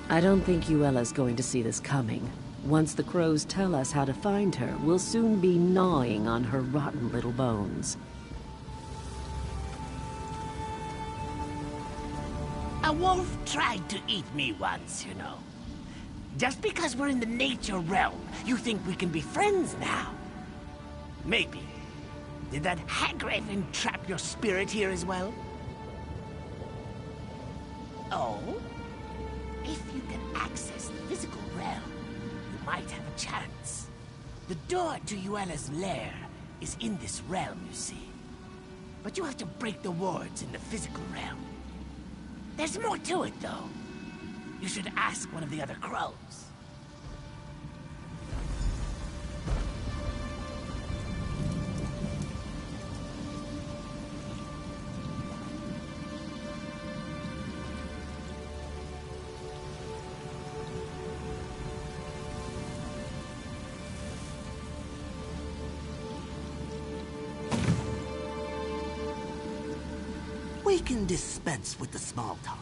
I don't think Yuella's going to see this coming. Once the crows tell us how to find her, we'll soon be gnawing on her rotten little bones. A wolf tried to eat me once, you know. Just because we're in the nature realm, you think we can be friends now? Maybe. Did that hag-raven trap your spirit here as well? Oh? If you can access the physical realm, you might have a chance. The door to Yuella's lair is in this realm, you see. But you have to break the wards in the physical realm. There's more to it, though. You should ask one of the other crows. We can dispense with the small talk.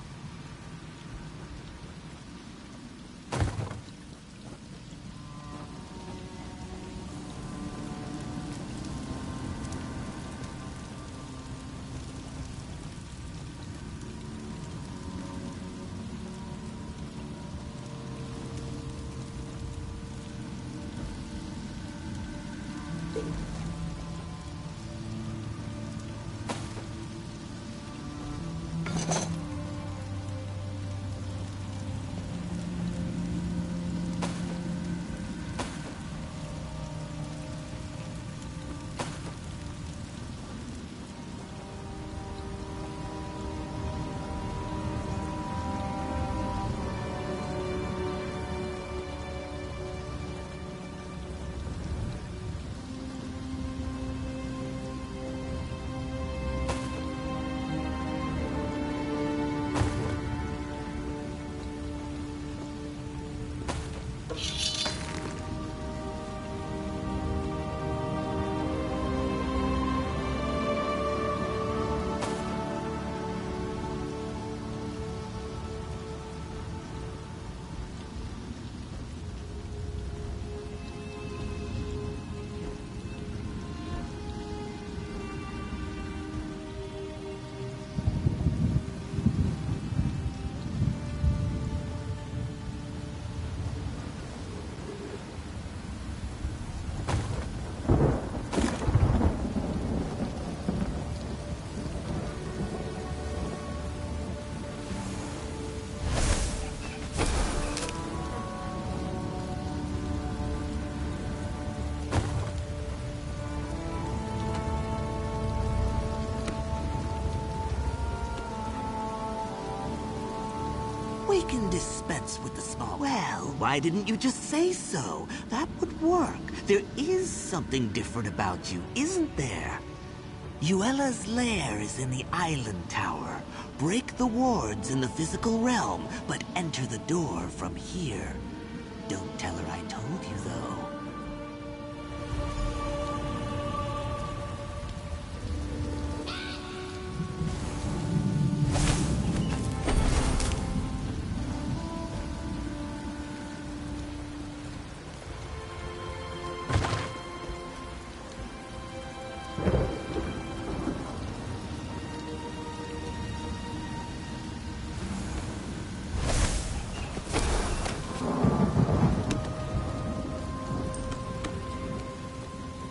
We can dispense with the small... Well, why didn't you just say so? That would work. There is something different about you, isn't there? Yuela's lair is in the island tower. Break the wards in the physical realm, but enter the door from here. Don't tell her I told you, though.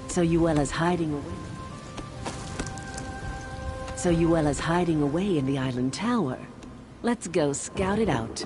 So Yuela's hiding away. So Yuela's hiding away in the island tower. Let's go scout it out.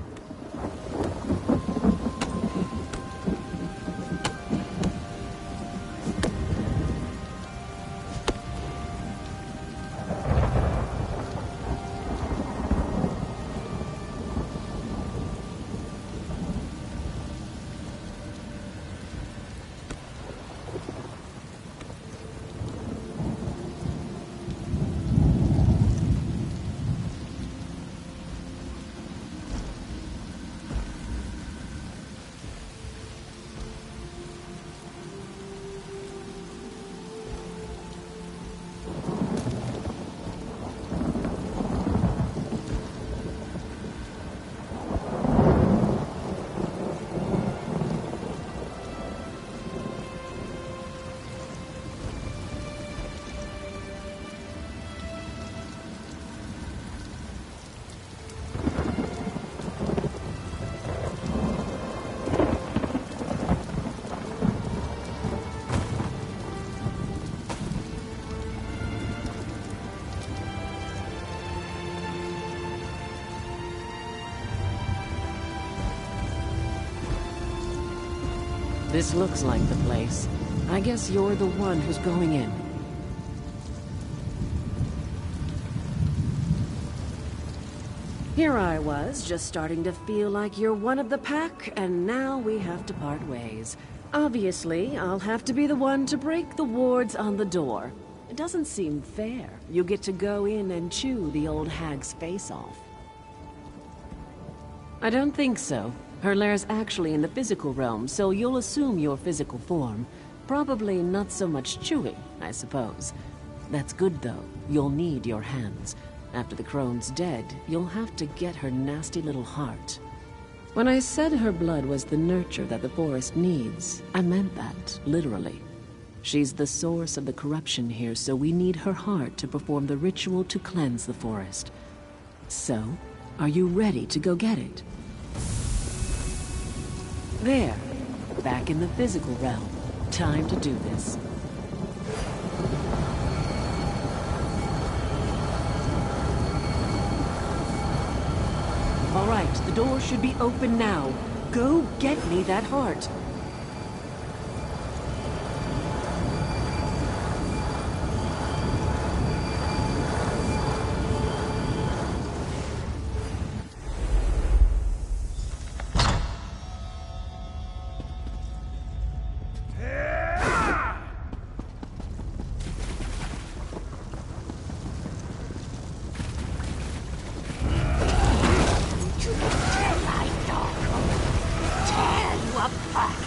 This looks like the place. I guess you're the one who's going in. Here I was, just starting to feel like you're one of the pack, and now we have to part ways. Obviously, I'll have to be the one to break the wards on the door. It doesn't seem fair. You get to go in and chew the old hag's face off. I don't think so. Her lair's actually in the physical realm, so you'll assume your physical form. Probably not so much chewing, I suppose. That's good, though. You'll need your hands. After the crone's dead, you'll have to get her nasty little heart. When I said her blood was the nurture that the forest needs, I meant that, literally. She's the source of the corruption here, so we need her heart to perform the ritual to cleanse the forest. So, are you ready to go get it? There, back in the physical realm. Time to do this. All right, the door should be open now. Go get me that heart. Tear you apart.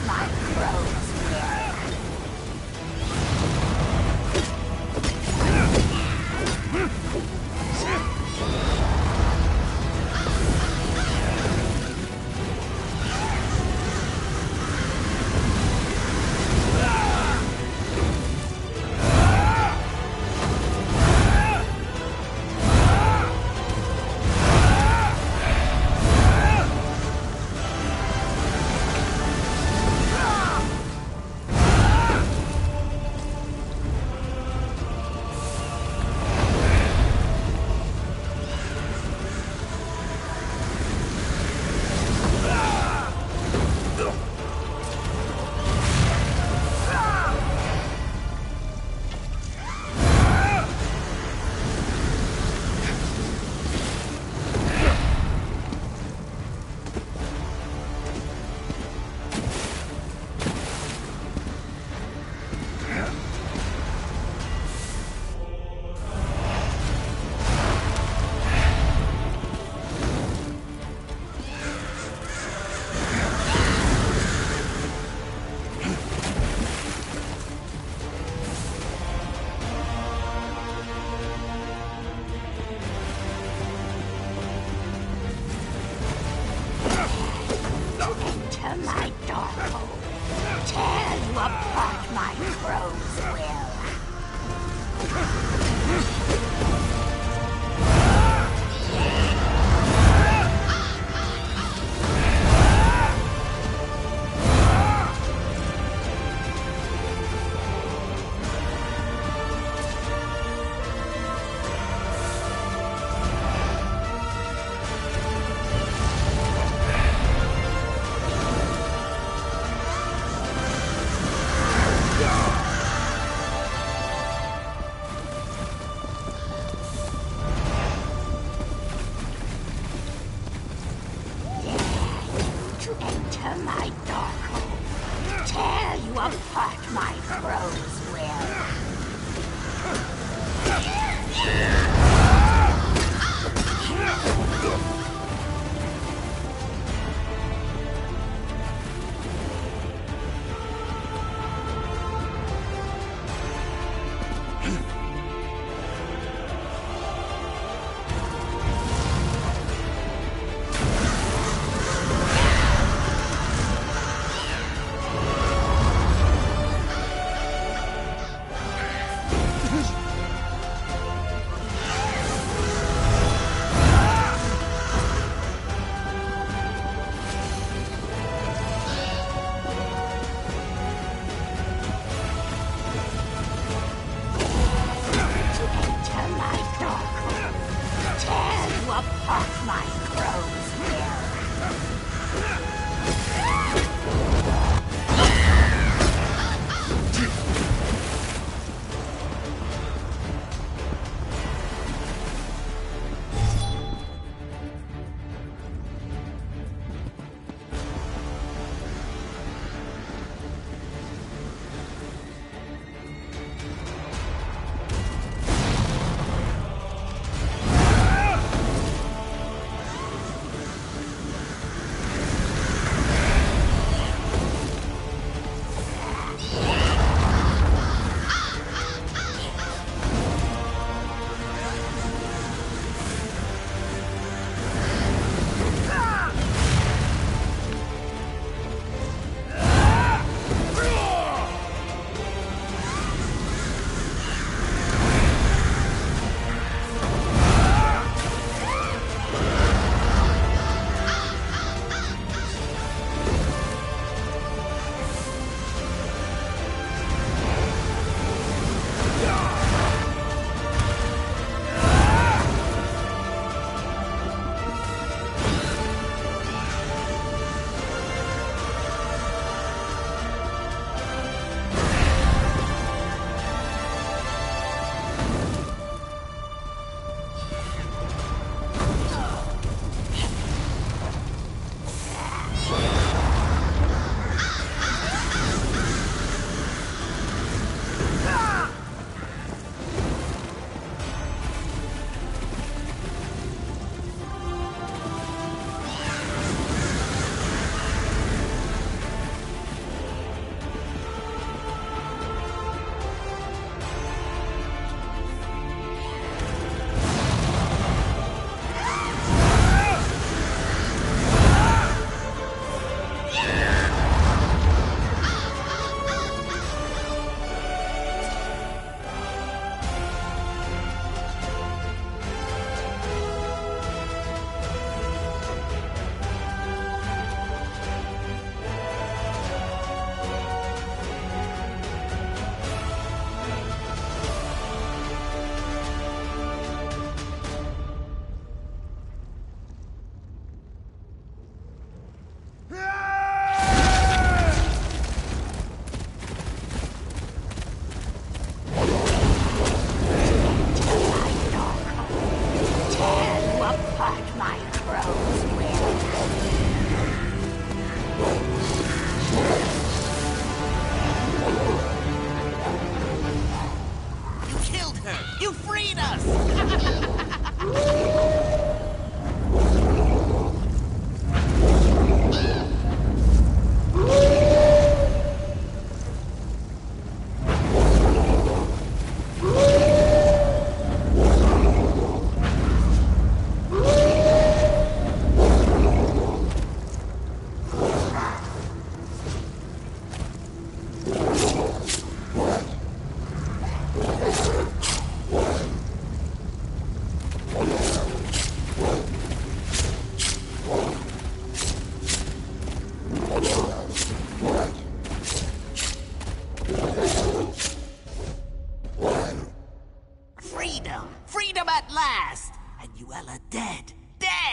enter my dark hole, tear you apart, my crows will.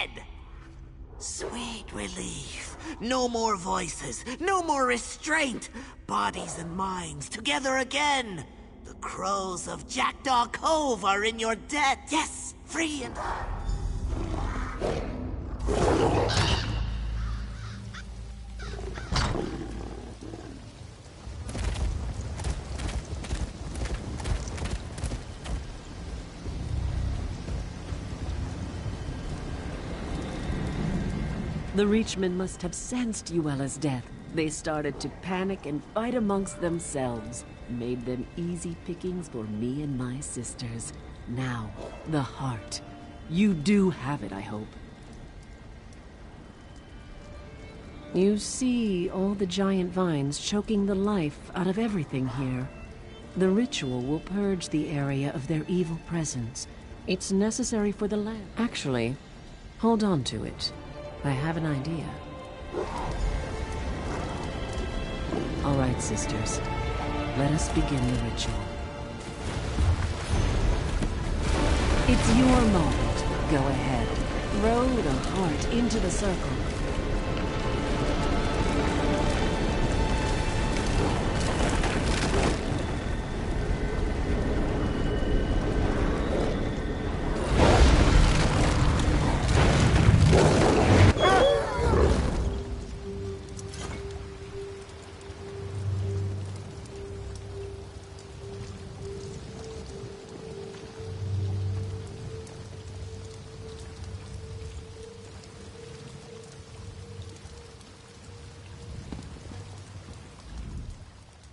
dead. Sweet relief. No more voices, no more restraint. Bodies and minds together again. The crows of Jackdaw Cove are in your debt. Yes, free and... The Reachmen must have sensed Yuela's death. They started to panic and fight amongst themselves. Made them easy pickings for me and my sisters. Now, the heart. You do have it, I hope. You see all the giant vines choking the life out of everything here. The ritual will purge the area of their evil presence. It's necessary for the land. Actually, hold on to it. I have an idea. All right, sisters. Let us begin the ritual. It's your moment. Go ahead. Throw the heart into the circle.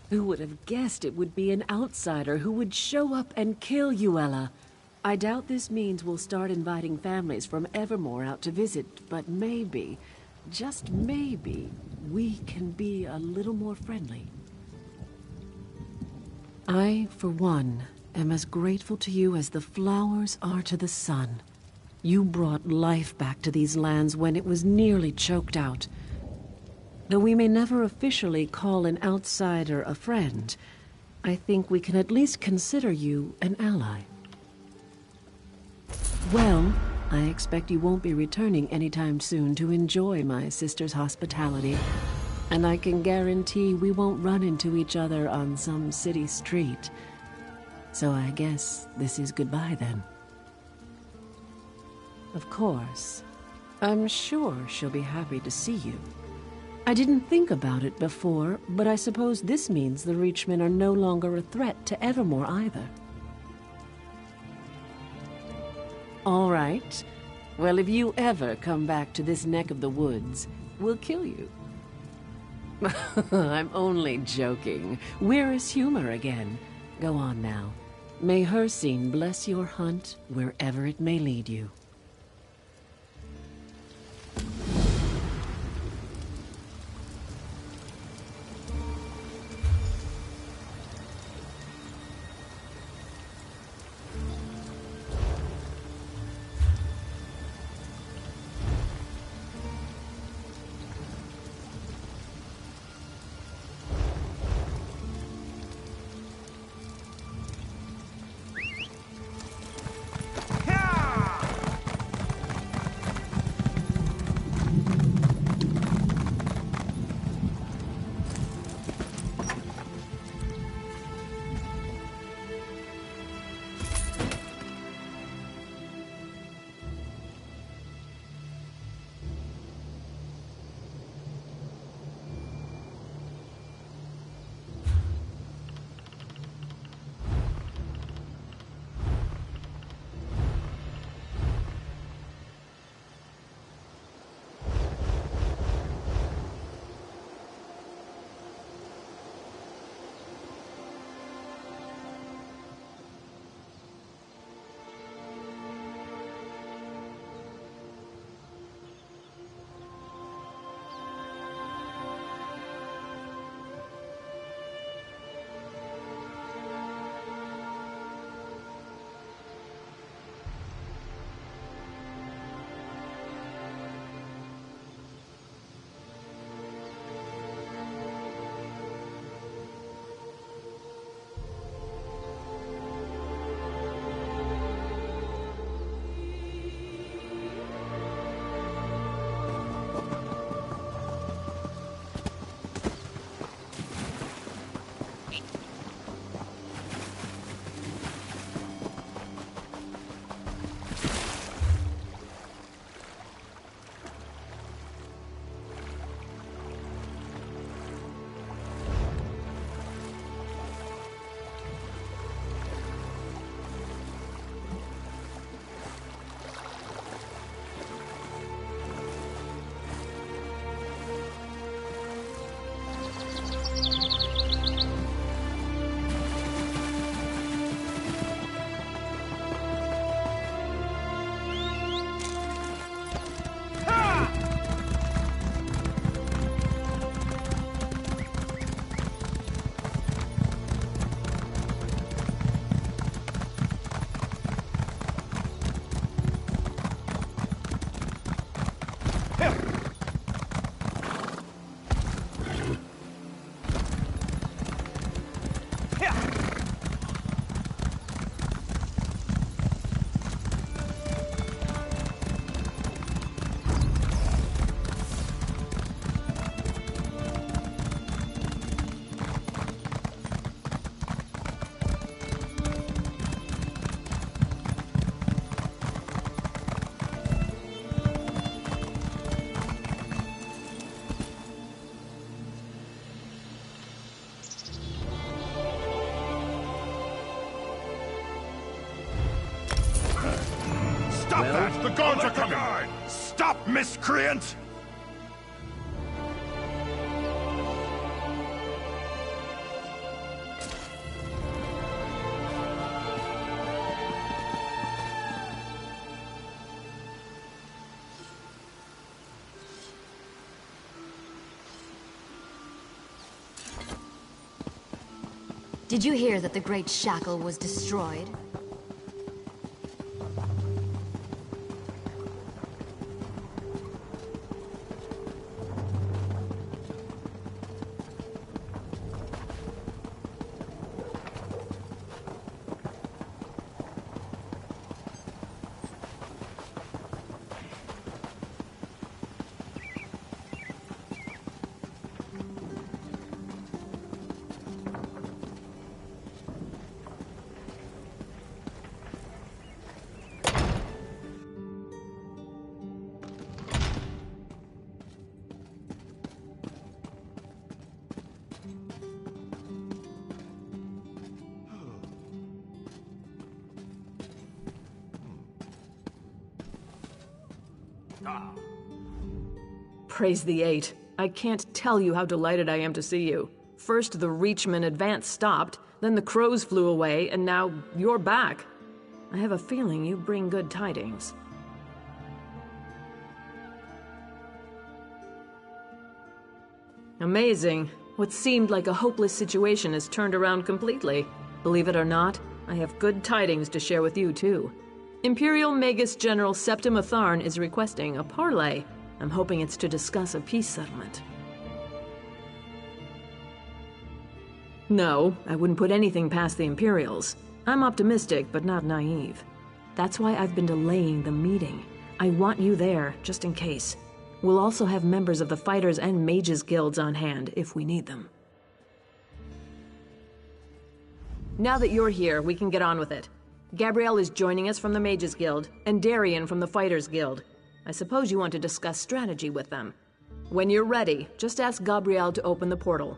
Who would have guessed it would be an outsider who would show up and kill Yuela? I doubt this means we'll start inviting families from Evermore out to visit, but maybe, just maybe, we can be a little more friendly. I, for one, am as grateful to you as the flowers are to the sun. You brought life back to these lands when it was nearly choked out. Though we may never officially call an outsider a friend, I think we can at least consider you an ally. Well, I expect you won't be returning anytime soon to enjoy my sister's hospitality. And I can guarantee we won't run into each other on some city street. So I guess this is goodbye then. Of course, I'm sure she'll be happy to see you. I didn't think about it before, but I suppose this means the Reachmen are no longer a threat to Evermore either. All right. Well, if you ever come back to this neck of the woods, we'll kill you. I'm only joking. Where is humor again? Go on now. May her scene bless your hunt wherever it may lead you. Stop that! The guards are coming! Stop, miscreant! Did you hear that the Great Shackle was destroyed? Praise the Eight. I can't tell you how delighted I am to see you. First the Reachman advance stopped, then the crows flew away, and now you're back. I have a feeling you bring good tidings. Amazing. What seemed like a hopeless situation has turned around completely. Believe it or not, I have good tidings to share with you, too. Imperial Magus General Septim Atharn is requesting a parley. I'm hoping it's to discuss a peace settlement. No, I wouldn't put anything past the Imperials. I'm optimistic, but not naive. That's why I've been delaying the meeting. I want you there, just in case. We'll also have members of the Fighters and Mages Guilds on hand, if we need them. Now that you're here, we can get on with it. Gabrielle is joining us from the Mages Guild, and Darian from the Fighters Guild. I suppose you want to discuss strategy with them. When you're ready, just ask Gabrielle to open the portal.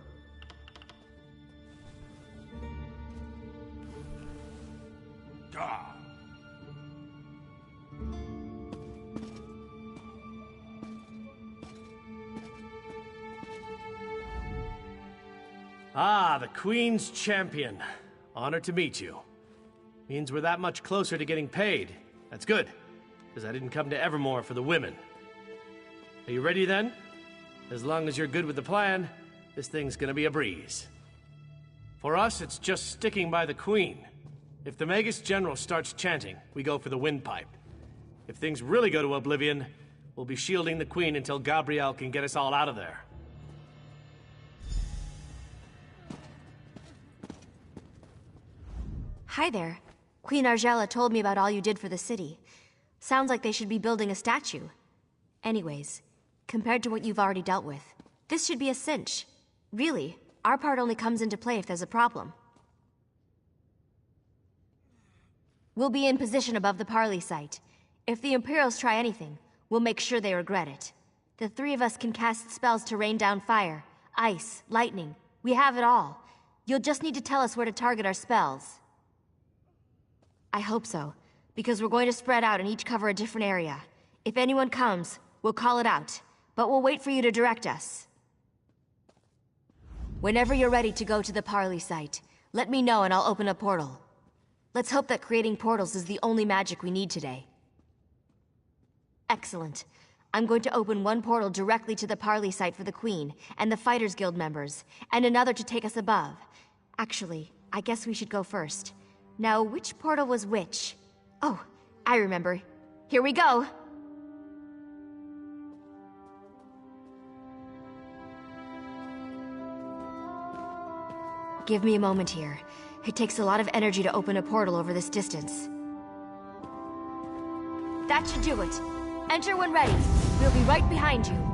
Ah, the Queen's Champion. Honored to meet you. Means we're that much closer to getting paid. That's good, because I didn't come to Evermore for the women. Are you ready then? As long as you're good with the plan, this thing's gonna be a breeze. For us, it's just sticking by the Queen. If the Magus General starts chanting, we go for the windpipe. If things really go to oblivion, we'll be shielding the Queen until Gabrielle can get us all out of there. Hi there. Queen Argella told me about all you did for the city. Sounds like they should be building a statue. Anyways, compared to what you've already dealt with, this should be a cinch. Really, our part only comes into play if there's a problem. We'll be in position above the Parley site. If the Imperials try anything, we'll make sure they regret it. The three of us can cast spells to rain down fire, ice, lightning. We have it all. You'll just need to tell us where to target our spells. I hope so, because we're going to spread out and each cover a different area. If anyone comes, we'll call it out, but we'll wait for you to direct us. Whenever you're ready to go to the Parley site, let me know and I'll open a portal. Let's hope that creating portals is the only magic we need today. Excellent. I'm going to open one portal directly to the Parley site for the Queen and the Fighters Guild members, and another to take us above. Actually, I guess we should go first. Now, which portal was which? Oh, I remember. Here we go! Give me a moment here. It takes a lot of energy to open a portal over this distance. That should do it. Enter when ready. We'll be right behind you.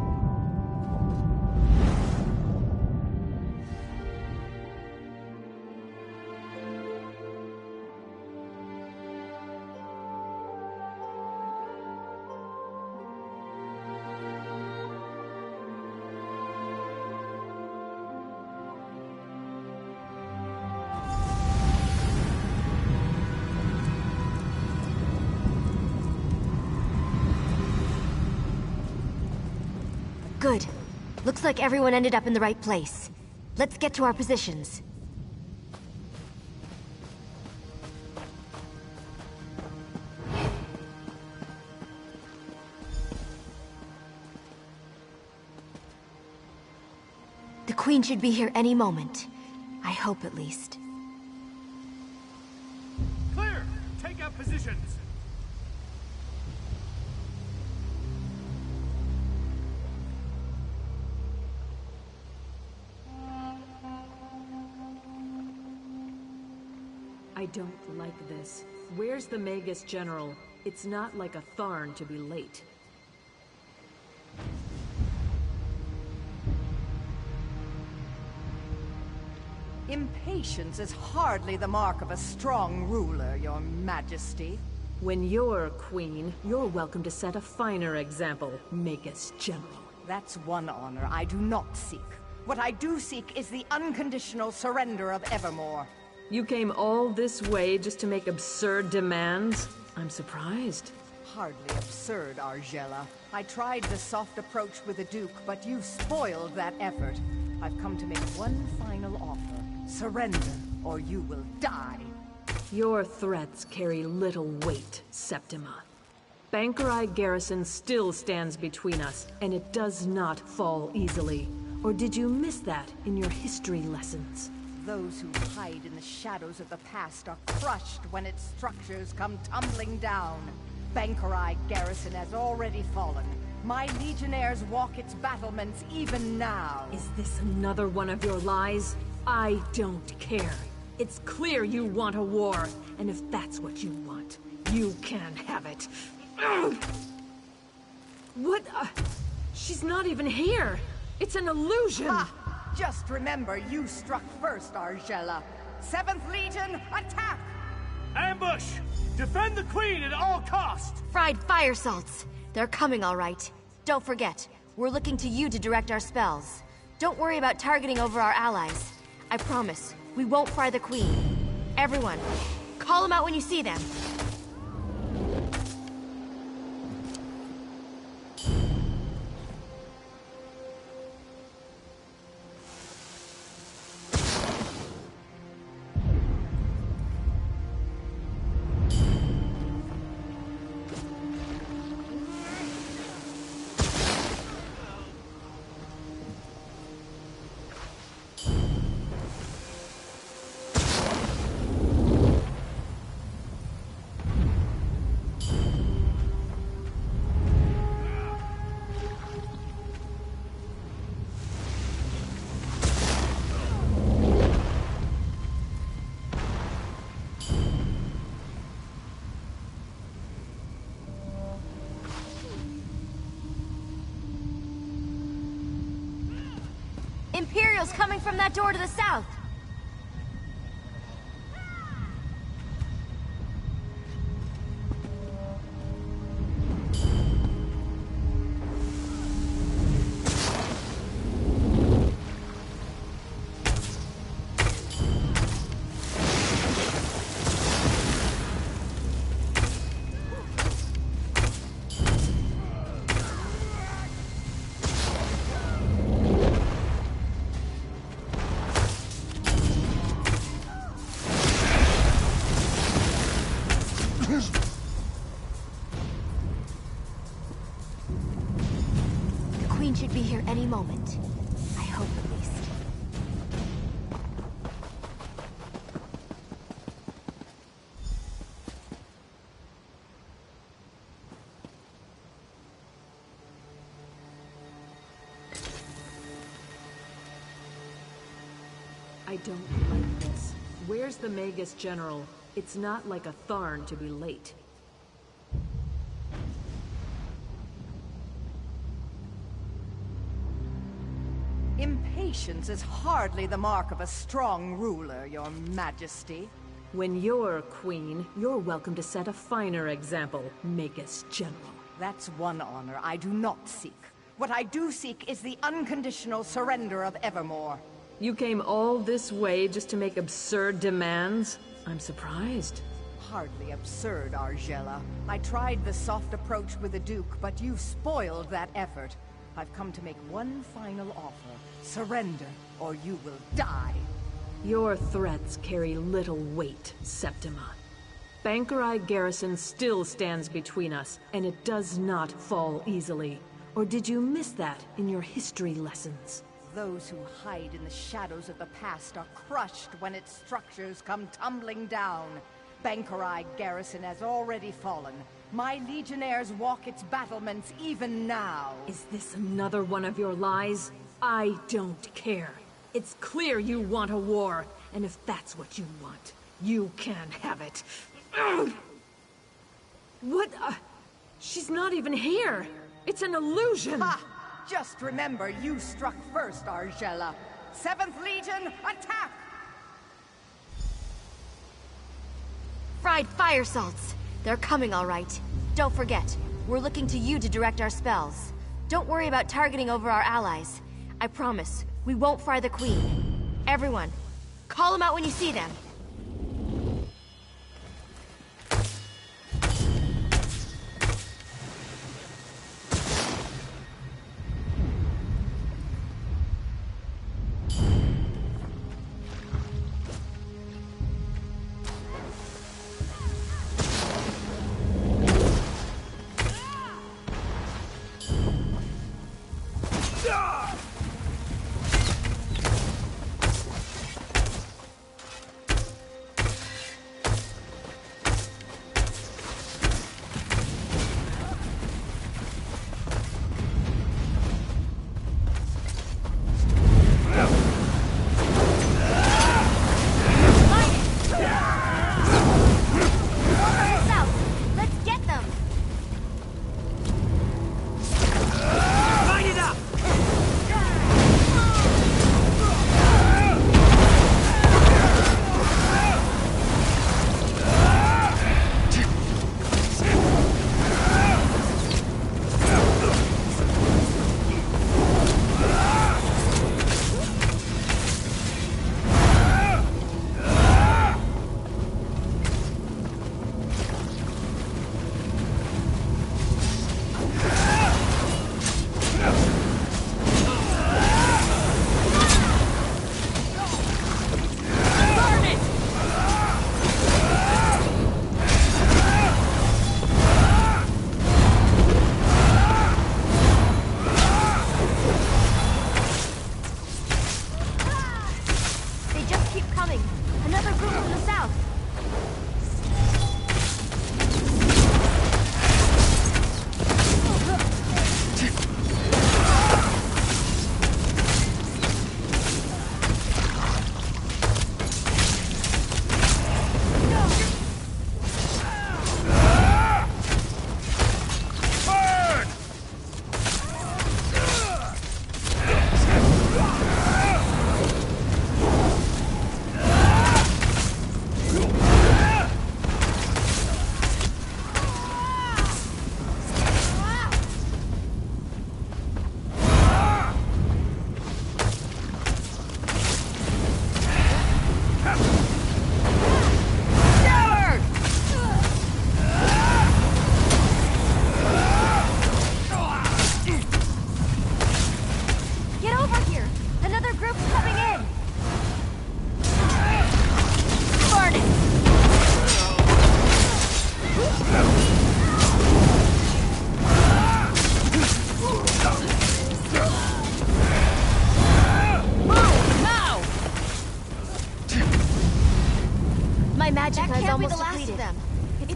Good. Looks like everyone ended up in the right place. Let's get to our positions. The Queen should be here any moment. I hope, at least. Clear! Take out positions! I don't like this. Where's the Magus General? It's not like a Tharn to be late. Impatience is hardly the mark of a strong ruler, Your Majesty. When you're queen, you're welcome to set a finer example, Magus General. That's one honor I do not seek. What I do seek is the unconditional surrender of Evermore. You came all this way just to make absurd demands? I'm surprised. Hardly absurd, Argella. I tried the soft approach with the Duke, but you spoiled that effort. I've come to make one final offer. Surrender, or you will die. Your threats carry little weight, Septima. Bangkorai garrison still stands between us, and it does not fall easily. Or did you miss that in your history lessons? Those who hide in the shadows of the past are crushed when its structures come tumbling down. Bangkorai garrison has already fallen. My legionnaires walk its battlements even now. Is this another one of your lies? I don't care. It's clear you want a war, and if that's what you want, you can have it. Ugh! What? She's not even here! It's an illusion! Ha! Just remember, you struck first, Argella. 7th Legion, attack! Ambush! Defend the Queen at all costs! Fried fire salts. They're coming, all right. Don't forget, we're looking to you to direct our spells. Don't worry about targeting over our allies. I promise, we won't fry the Queen. Everyone, call them out when you see them. Imperials coming from that door to the south! Should be here any moment. I hope, at least. I don't like this. Where's the Magus General? It's not like a Tharn to be late. Impatience is hardly the mark of a strong ruler, Your Majesty. When you're queen, you're welcome to set a finer example, Magus General. That's one honor I do not seek. What I do seek is the unconditional surrender of Evermore. You came all this way just to make absurd demands? I'm surprised. Hardly absurd, Argella. I tried the soft approach with the Duke, but you spoiled that effort. I've come to make one final offer. Surrender, or you will die. Your threats carry little weight, Septima. Bangkorai garrison still stands between us, and it does not fall easily. Or did you miss that in your history lessons? Those who hide in the shadows of the past are crushed when its structures come tumbling down. Bangkorai garrison has already fallen. My legionnaires walk its battlements even now. Is this another one of your lies? I don't care. It's clear you want a war, and if that's what you want, you can have it. Ugh! What? She's not even here. It's an illusion. Ha! Just remember, you struck first, Argella. 7th Legion, attack! Fried fire salts. They're coming all right. Don't forget, we're looking to you to direct our spells. Don't worry about targeting over our allies. I promise, we won't fry the Queen. Everyone, call them out when you see them.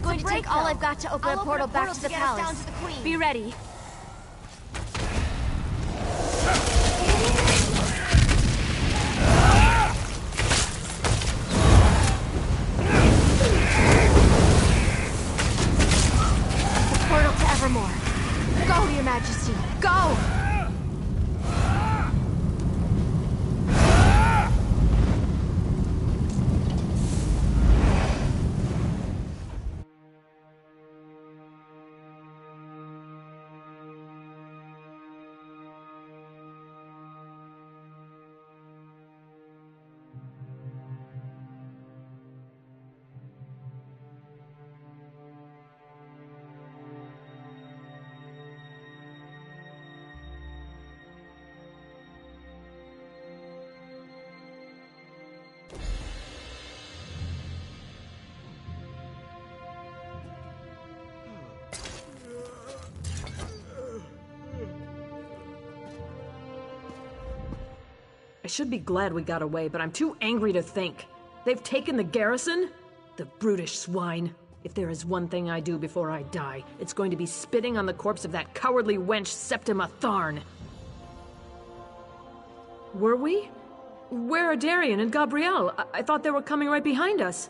Going to take all I've got to open a portal back to the palace. Be ready. Go! I should be glad we got away, but I'm too angry to think. They've taken the garrison? The brutish swine. If there is one thing I do before I die, it's going to be spitting on the corpse of that cowardly wench Septima Tharn. Were we? Where are Darian and Gabrielle? I thought they were coming right behind us.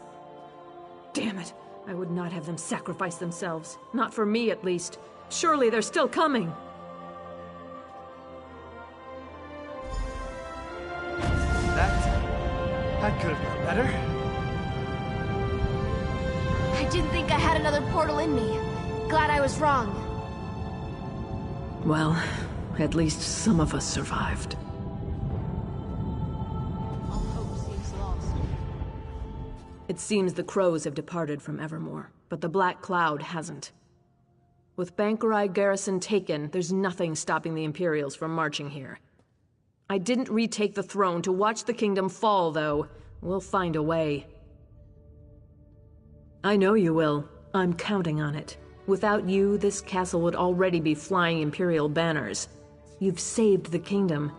Damn it. I would not have them sacrifice themselves. Not for me, at least. Surely they're still coming. That could have gone better. I didn't think I had another portal in me. Glad I was wrong. Well, at least some of us survived. All hope seems lost. It seems the crows have departed from Evermore, but the Black Cloud hasn't. With Bangkorai garrison taken, there's nothing stopping the Imperials from marching here. I didn't retake the throne to watch the kingdom fall, though. We'll find a way. I know you will. I'm counting on it. Without you, this castle would already be flying Imperial banners. You've saved the kingdom,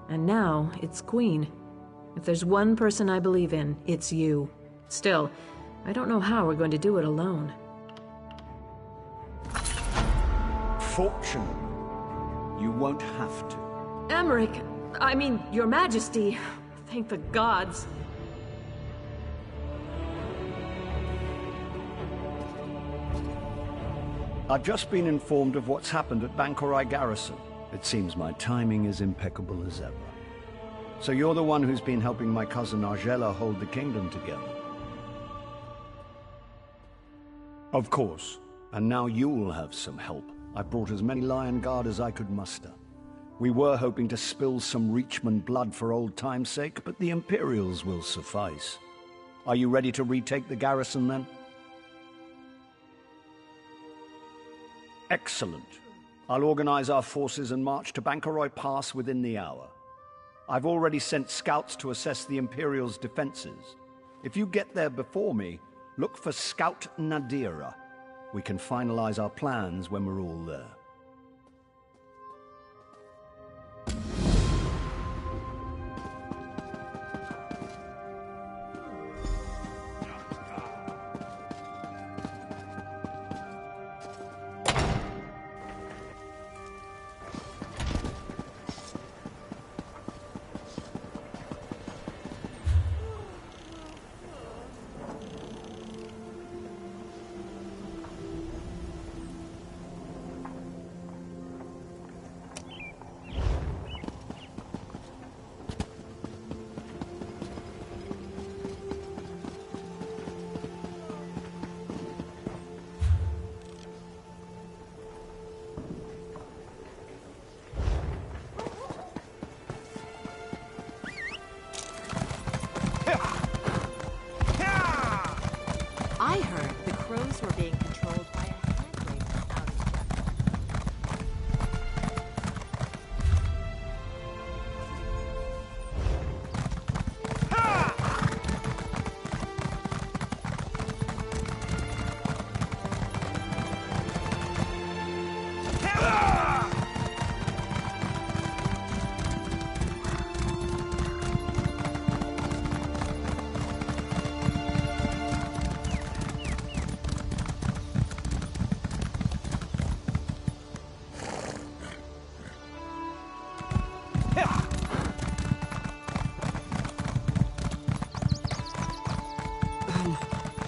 and now it's Queen. If there's one person I believe in, it's you. Still, I don't know how we're going to do it alone. Fortunately, you won't have to. Emmerich! I mean, Your Majesty. Thank the gods. I've just been informed of what's happened at Bangkorai Garrison. It seems my timing is impeccable as ever. So you're the one who's been helping my cousin Argella hold the kingdom together. Of course. And now you'll have some help. I brought as many Lion Guard as I could muster. We were hoping to spill some Reachman blood for old time's sake, but the Imperials will suffice. Are you ready to retake the garrison, then? Excellent. I'll organize our forces and march to Bangkorai Pass within the hour. I've already sent scouts to assess the Imperials' defenses. If you get there before me, look for Scout Nadira. We can finalize our plans when we're all there. I heard the crows were being controlled by a handwave out of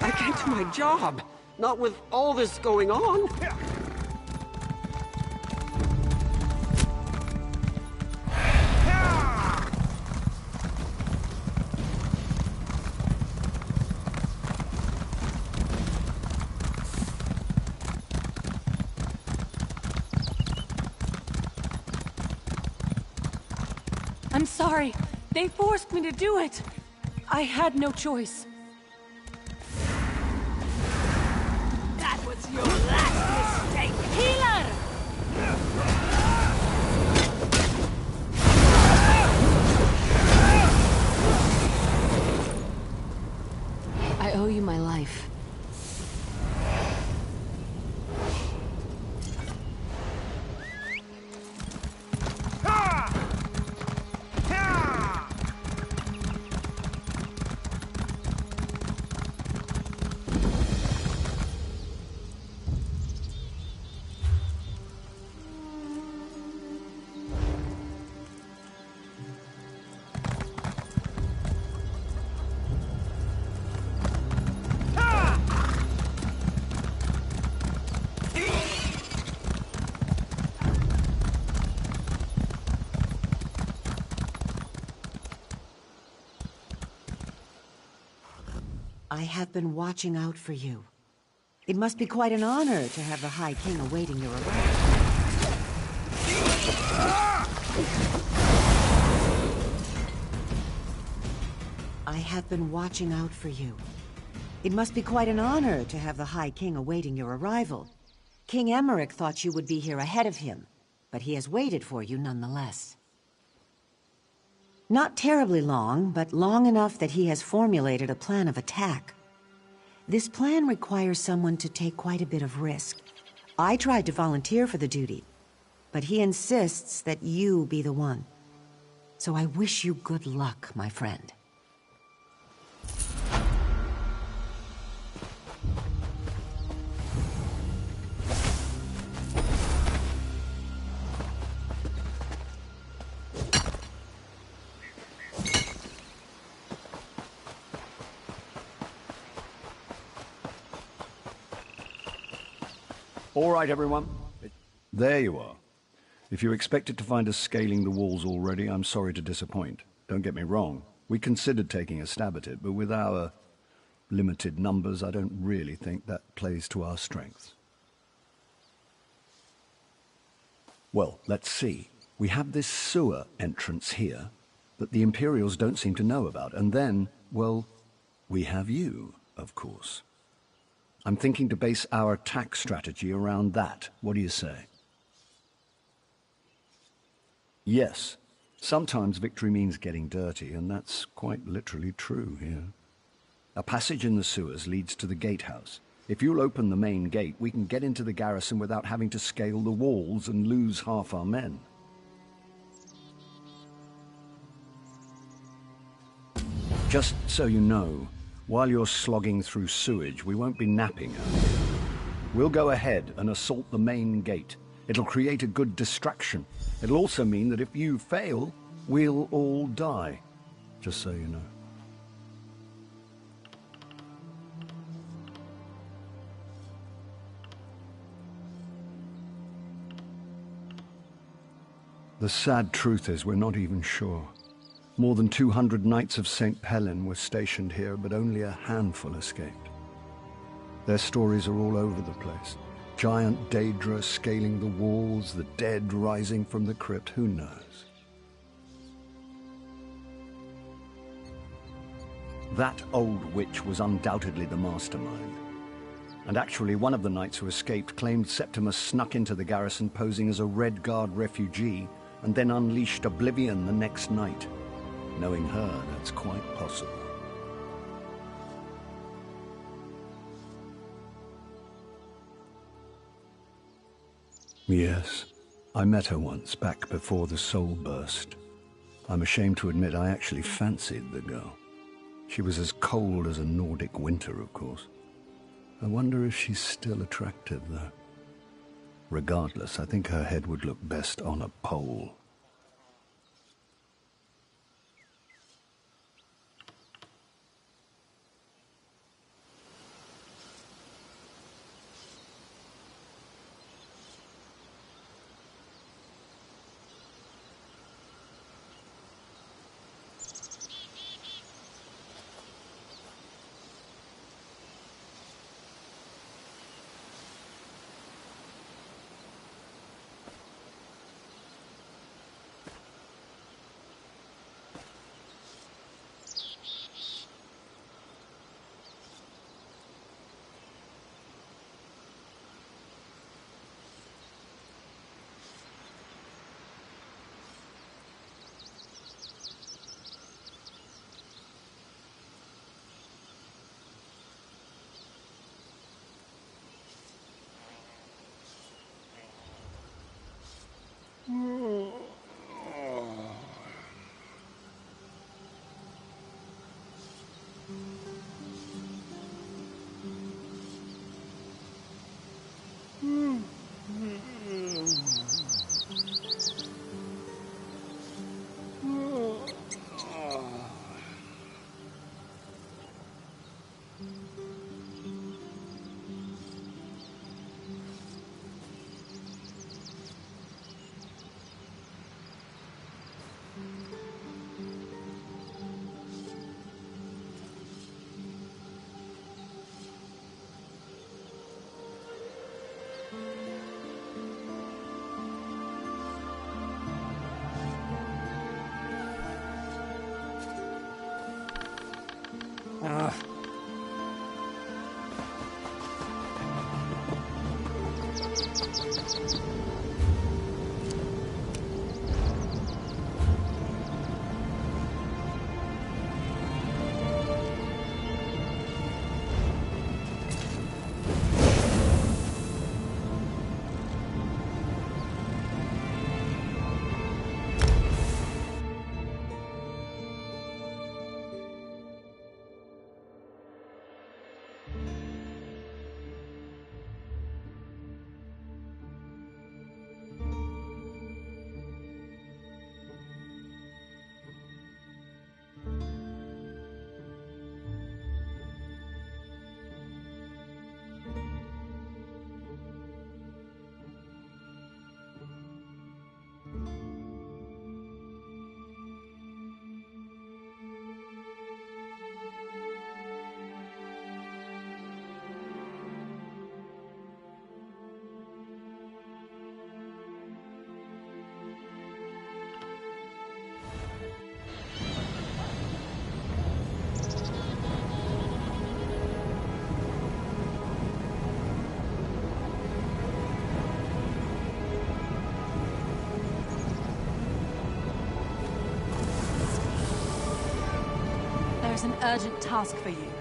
I can't do my job. Not with all this going on. I'm sorry. They forced me to do it. I had no choice. That was your last mistake! Healer! I owe you my life. I have been watching out for you. It must be quite an honor to have the High King awaiting your arrival. I have been watching out for you. It must be quite an honor to have the High King awaiting your arrival. King Emmerich thought you would be here ahead of him, but he has waited for you nonetheless. Not terribly long, but long enough that he has formulated a plan of attack. This plan requires someone to take quite a bit of risk. I tried to volunteer for the duty, but he insists that you be the one. So I wish you good luck, my friend. All right, everyone. There you are. If you expected to find us scaling the walls already, I'm sorry to disappoint. Don't get me wrong. We considered taking a stab at it, but with our limited numbers, I don't really think that plays to our strengths. Well, let's see. We have this sewer entrance here that the Imperials don't seem to know about. And then, well, we have you, of course. I'm thinking to base our attack strategy around that. What do you say? Yes. Sometimes victory means getting dirty, and that's quite literally true here. A passage in the sewers leads to the gatehouse. If you'll open the main gate, we can get into the garrison without having to scale the walls and lose half our men. Just so you know, while you're slogging through sewage, we won't be napping out here. We'll go ahead and assault the main gate. It'll create a good distraction. It'll also mean that if you fail, we'll all die. Just so you know. The sad truth is we're not even sure. More than 200 Knights of St. Pellin were stationed here, but only a handful escaped. Their stories are all over the place. Giant Daedra scaling the walls, the dead rising from the crypt, who knows? That old witch was undoubtedly the mastermind. And actually, one of the knights who escaped claimed Septimus snuck into the garrison posing as a Red Guard refugee and then unleashed oblivion the next night. Knowing her, that's quite possible. Yes, I met her once, back before the soul burst. I'm ashamed to admit I actually fancied the girl. She was as cold as a Nordic winter, of course. I wonder if she's still attractive, though. Regardless, I think her head would look best on a pole. There's an urgent task for you.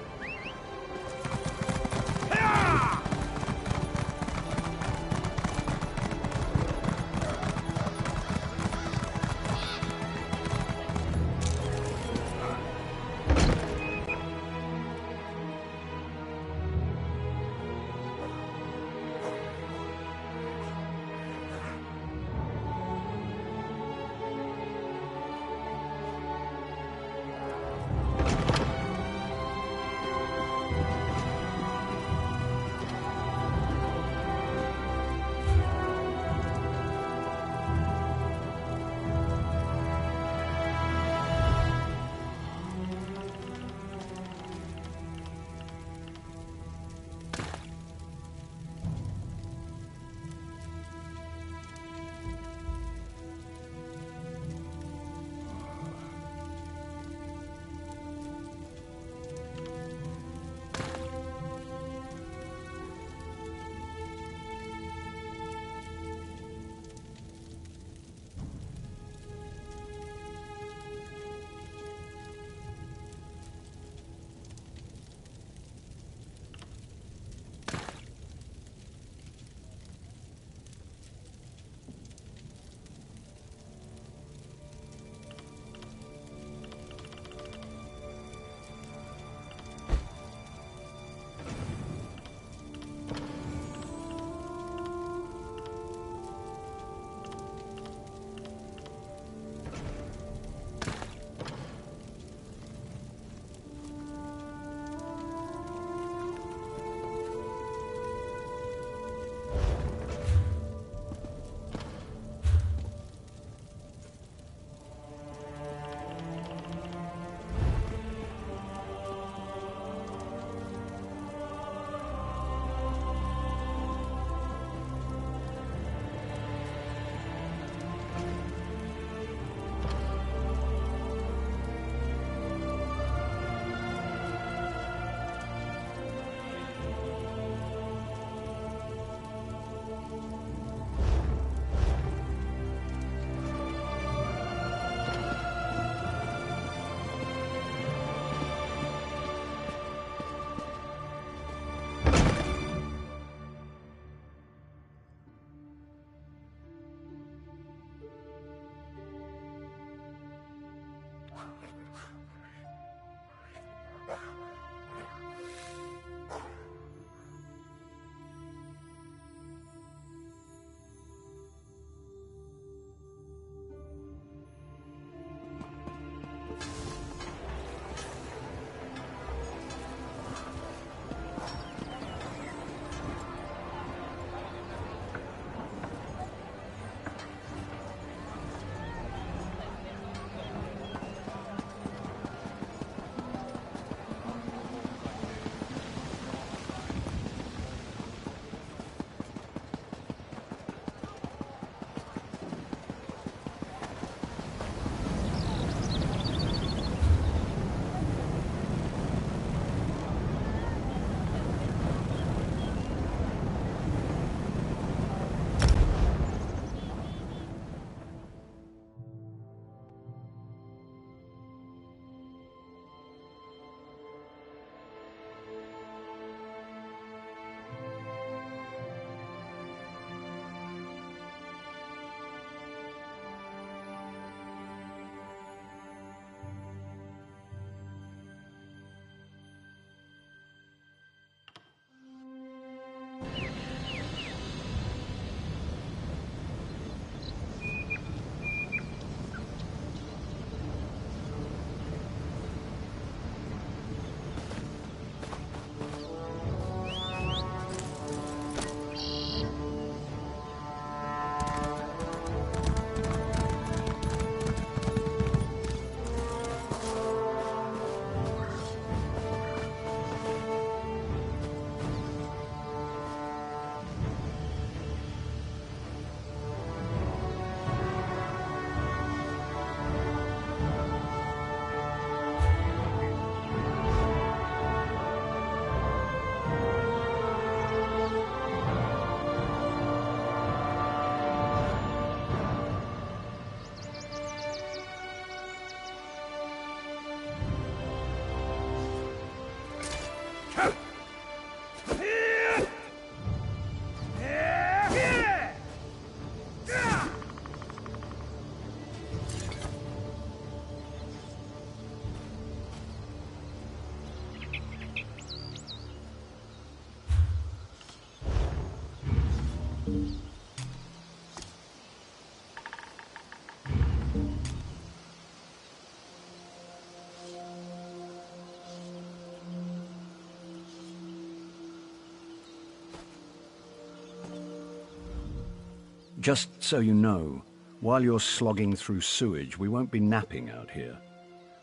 Just so you know, while you're slogging through sewage, we won't be napping out here.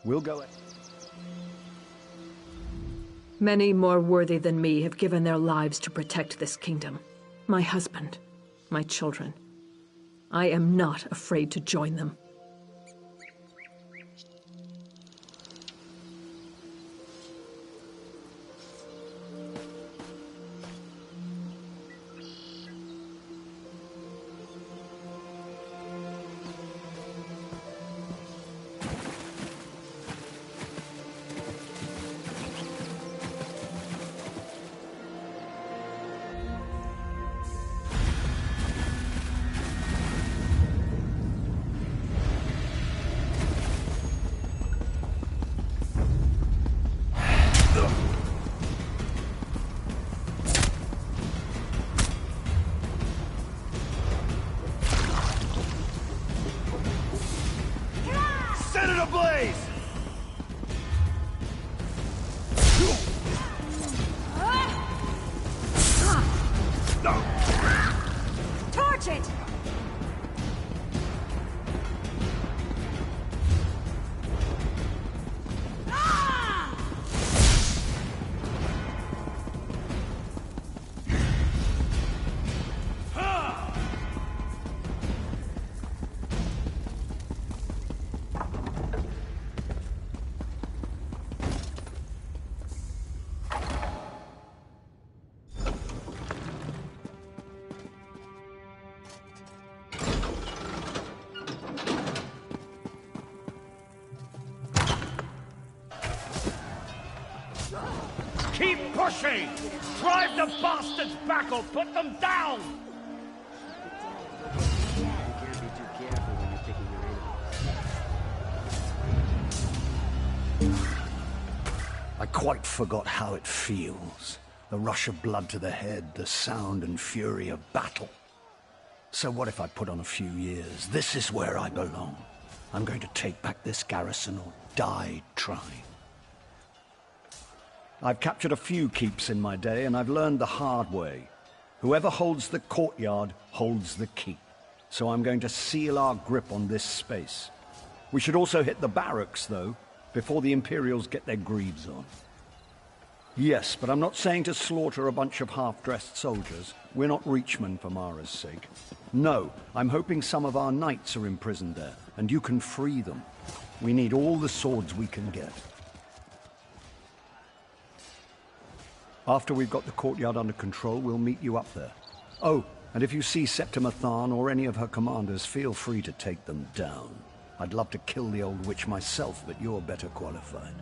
We'll go... Many more worthy than me have given their lives to protect this kingdom. My husband, my children. I am not afraid to join them. Set it ablaze! Torch it! Keep pushing! Drive the bastards back or put them down! I quite forgot how it feels. The rush of blood to the head, the sound and fury of battle. So what if I put on a few years? This is where I belong. I'm going to take back this garrison or die trying. I've captured a few keeps in my day, and I've learned the hard way. Whoever holds the courtyard holds the keep. So I'm going to seal our grip on this space. We should also hit the barracks, though, before the Imperials get their greaves on. Yes, but I'm not saying to slaughter a bunch of half-dressed soldiers. We're not Reachmen for Mara's sake. No, I'm hoping some of our knights are imprisoned there, and you can free them. We need all the swords we can get. After we've got the courtyard under control, we'll meet you up there. Oh, and if you see Septima Tharn or any of her commanders, feel free to take them down. I'd love to kill the old witch myself, but you're better qualified.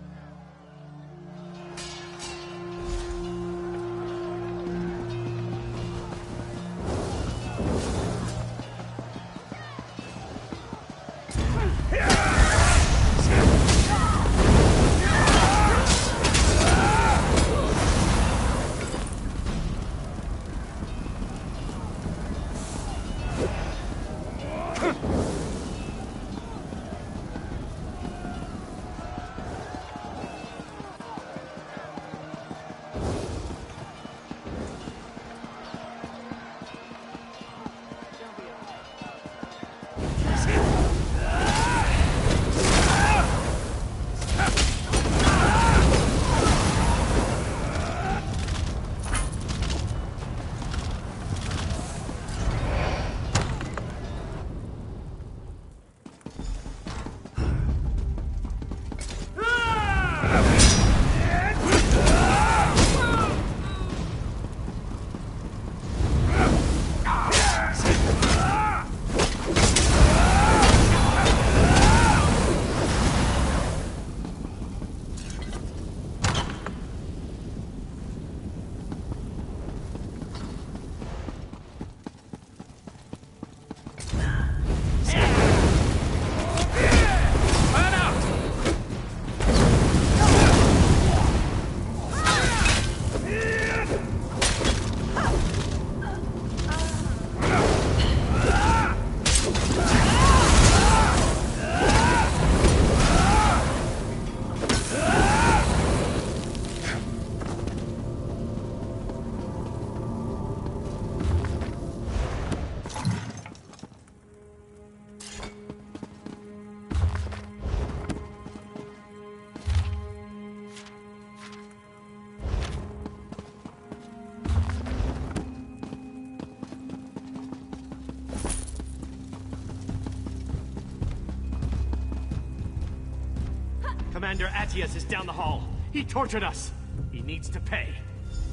Commander Attius is down the hall. He tortured us. He needs to pay.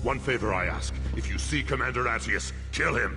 One favor I ask. If you see Commander Attius, kill him.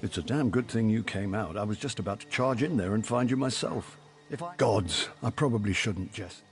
It's a damn good thing you came out. I was just about to charge in there and find you myself. Gods, I probably shouldn't just...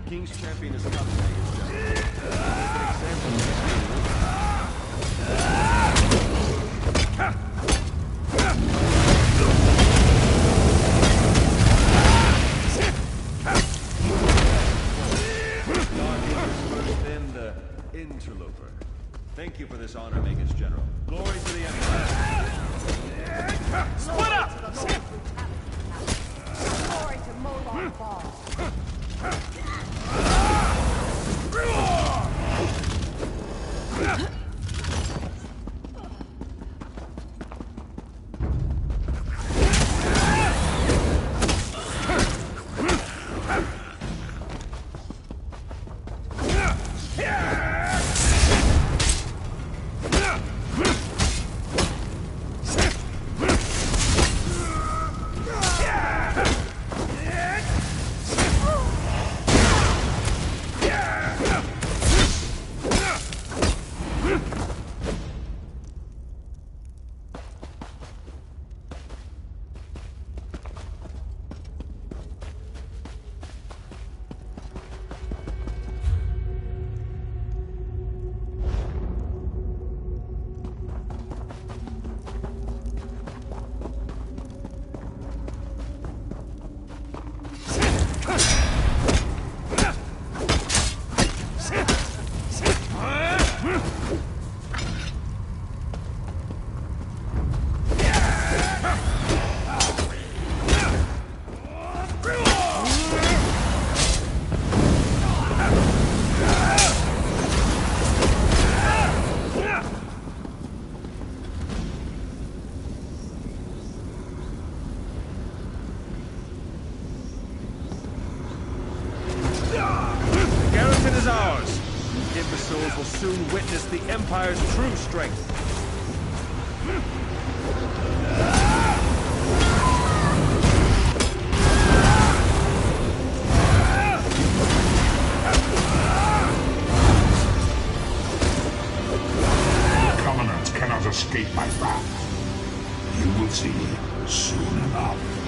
King's champion is not saying his job. Make an example of this. Then the interloper. Thank you for this honor, Magus General. Glory to the Empire. Split up! Glory to Moloch Ball. will soon witness the Empire's true strength. The Covenant cannot escape my wrath. You will see soon enough.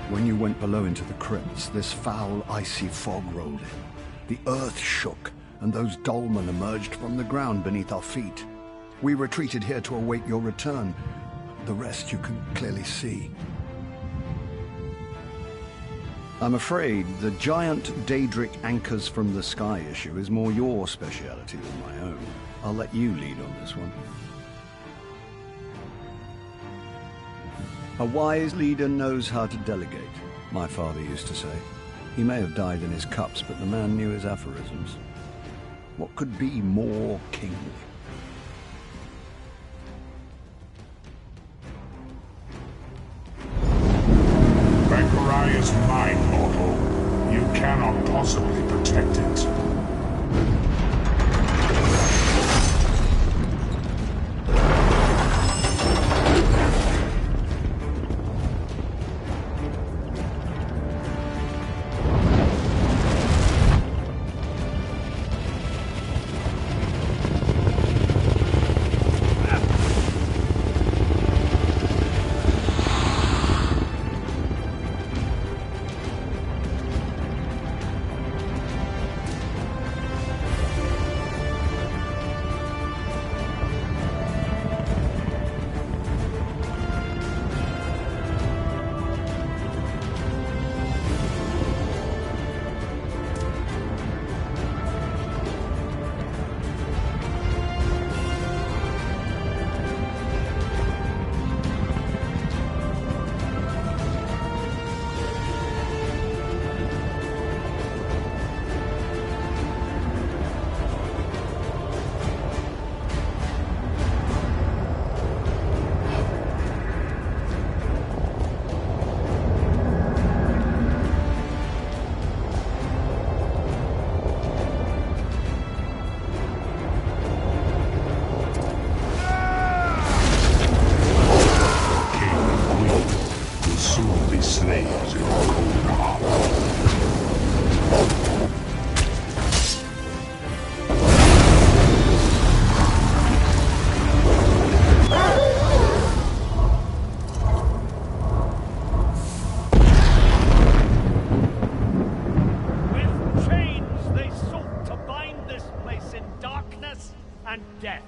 When you went below into the crypts, this foul, icy fog rolled in. The earth shook, and those dolmen emerged from the ground beneath our feet. We retreated here to await your return. The rest you can clearly see. I'm afraid the giant Daedric anchors from the sky issue is more your speciality than my own. I'll let you lead on this one. A wise leader knows how to delegate, my father used to say. He may have died in his cups, but the man knew his aphorisms. What could be more kingly? Bangkorai is mine, mortal. You cannot possibly protect it. And death.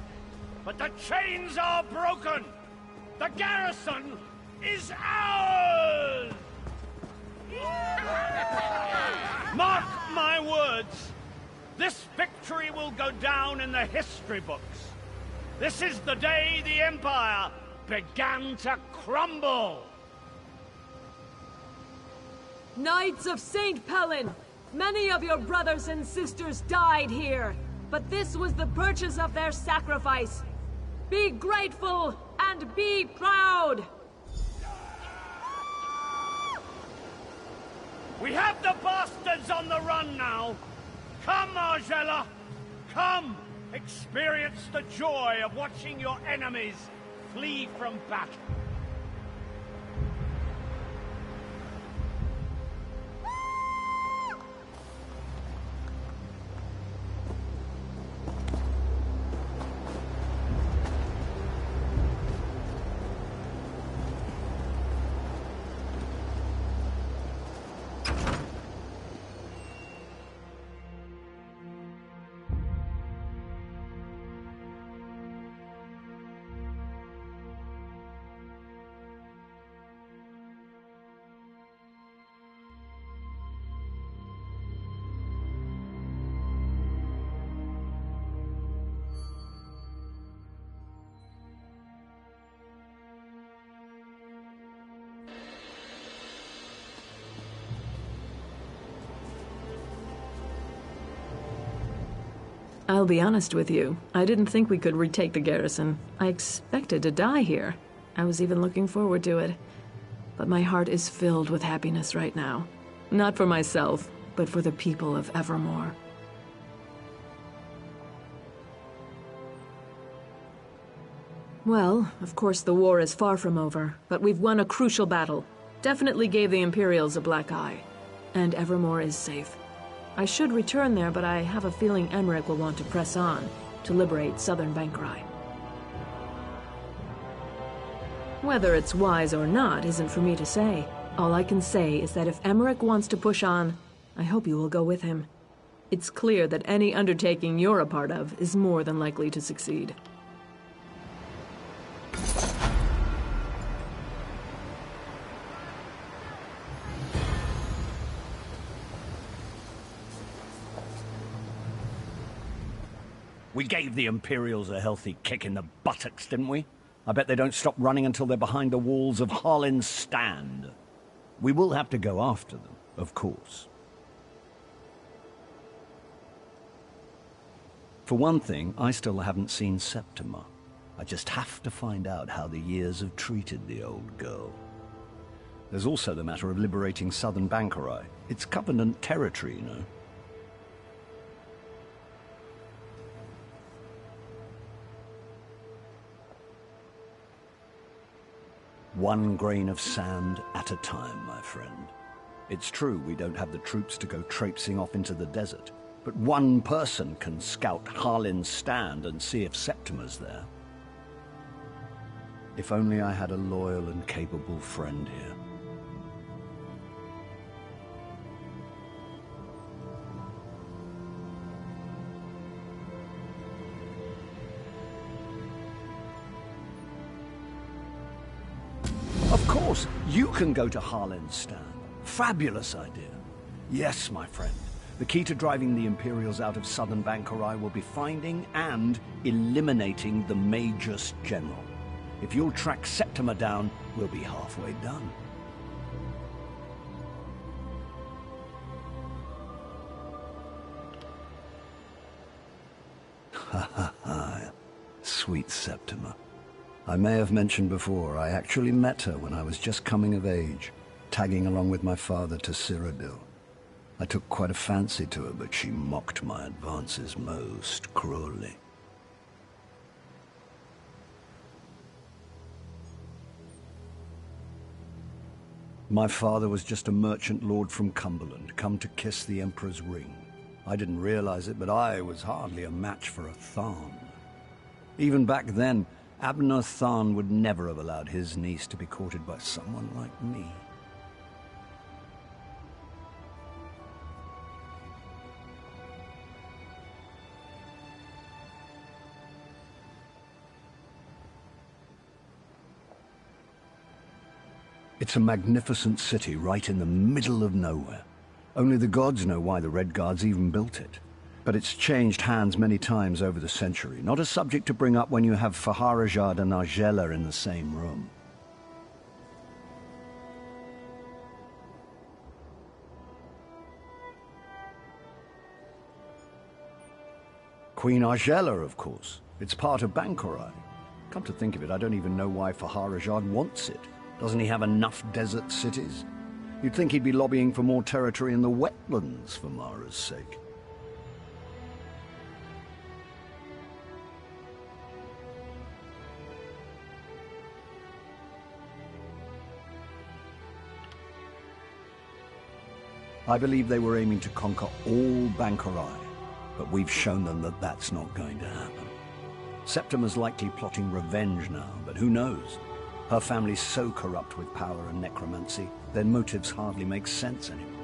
But the chains are broken! The garrison is ours! Mark my words. This victory will go down in the history books. This is the day the Empire began to crumble. Knights of St. Pelin, many of your brothers and sisters died here, but this was the purchase of their sacrifice. Be grateful and be proud! We have the bastards on the run now. Come, Argella! Come! Experience the joy of watching your enemies flee from battle. I'll be honest with you. I didn't think we could retake the garrison. I expected to die here. I was even looking forward to it. But my heart is filled with happiness right now. Not for myself, but for the people of Evermore. Well, of course the war is far from over, but we've won a crucial battle. Definitely gave the Imperials a black eye. And Evermore is safe. I should return there, but I have a feeling Emmerich will want to press on to liberate southern Bangkorai. Whether it's wise or not isn't for me to say. All I can say is that if Emmerich wants to push on, I hope you will go with him. It's clear that any undertaking you're a part of is more than likely to succeed. We gave the Imperials a healthy kick in the buttocks, didn't we? I bet they don't stop running until they're behind the walls of Harlin's Stand. We will have to go after them, of course. For one thing, I still haven't seen Septima. I just have to find out how the years have treated the old girl. There's also the matter of liberating southern Bangkorai. It's Covenant territory, you know. One grain of sand at a time, my friend. It's true we don't have the troops to go traipsing off into the desert, but one person can scout Harlin's Stand and see if Septima's there. If only I had a loyal and capable friend here. Of course, you can go to Harlin's Stand. Fabulous idea. Yes, my friend. The key to driving the Imperials out of southern Bangkorai will be finding and eliminating the Magus General. If you'll track Septima down, we'll be halfway done. Ha ha ha. Sweet Septima. I may have mentioned before, I actually met her when I was just coming of age, tagging along with my father to Cyrodiil. I took quite a fancy to her, but she mocked my advances most cruelly. My father was just a merchant lord from Cumberland, come to kiss the Emperor's ring. I didn't realize it, but I was hardly a match for a Tharn. Even back then, Abner Tharn would never have allowed his niece to be courted by someone like me. It's a magnificent city right in the middle of nowhere. Only the gods know why the Red Guards even built it. But it's changed hands many times over the century. Not a subject to bring up when you have Faharajad and Argella in the same room. Queen Argella, of course. It's part of Bangkorai. Come to think of it, I don't even know why Faharajad wants it. Doesn't he have enough desert cities? You'd think he'd be lobbying for more territory in the wetlands for Mara's sake. I believe they were aiming to conquer all Bangkorai, but we've shown them that that's not going to happen. Septima's likely plotting revenge now, but who knows? Her family's so corrupt with power and necromancy, their motives hardly make sense anymore.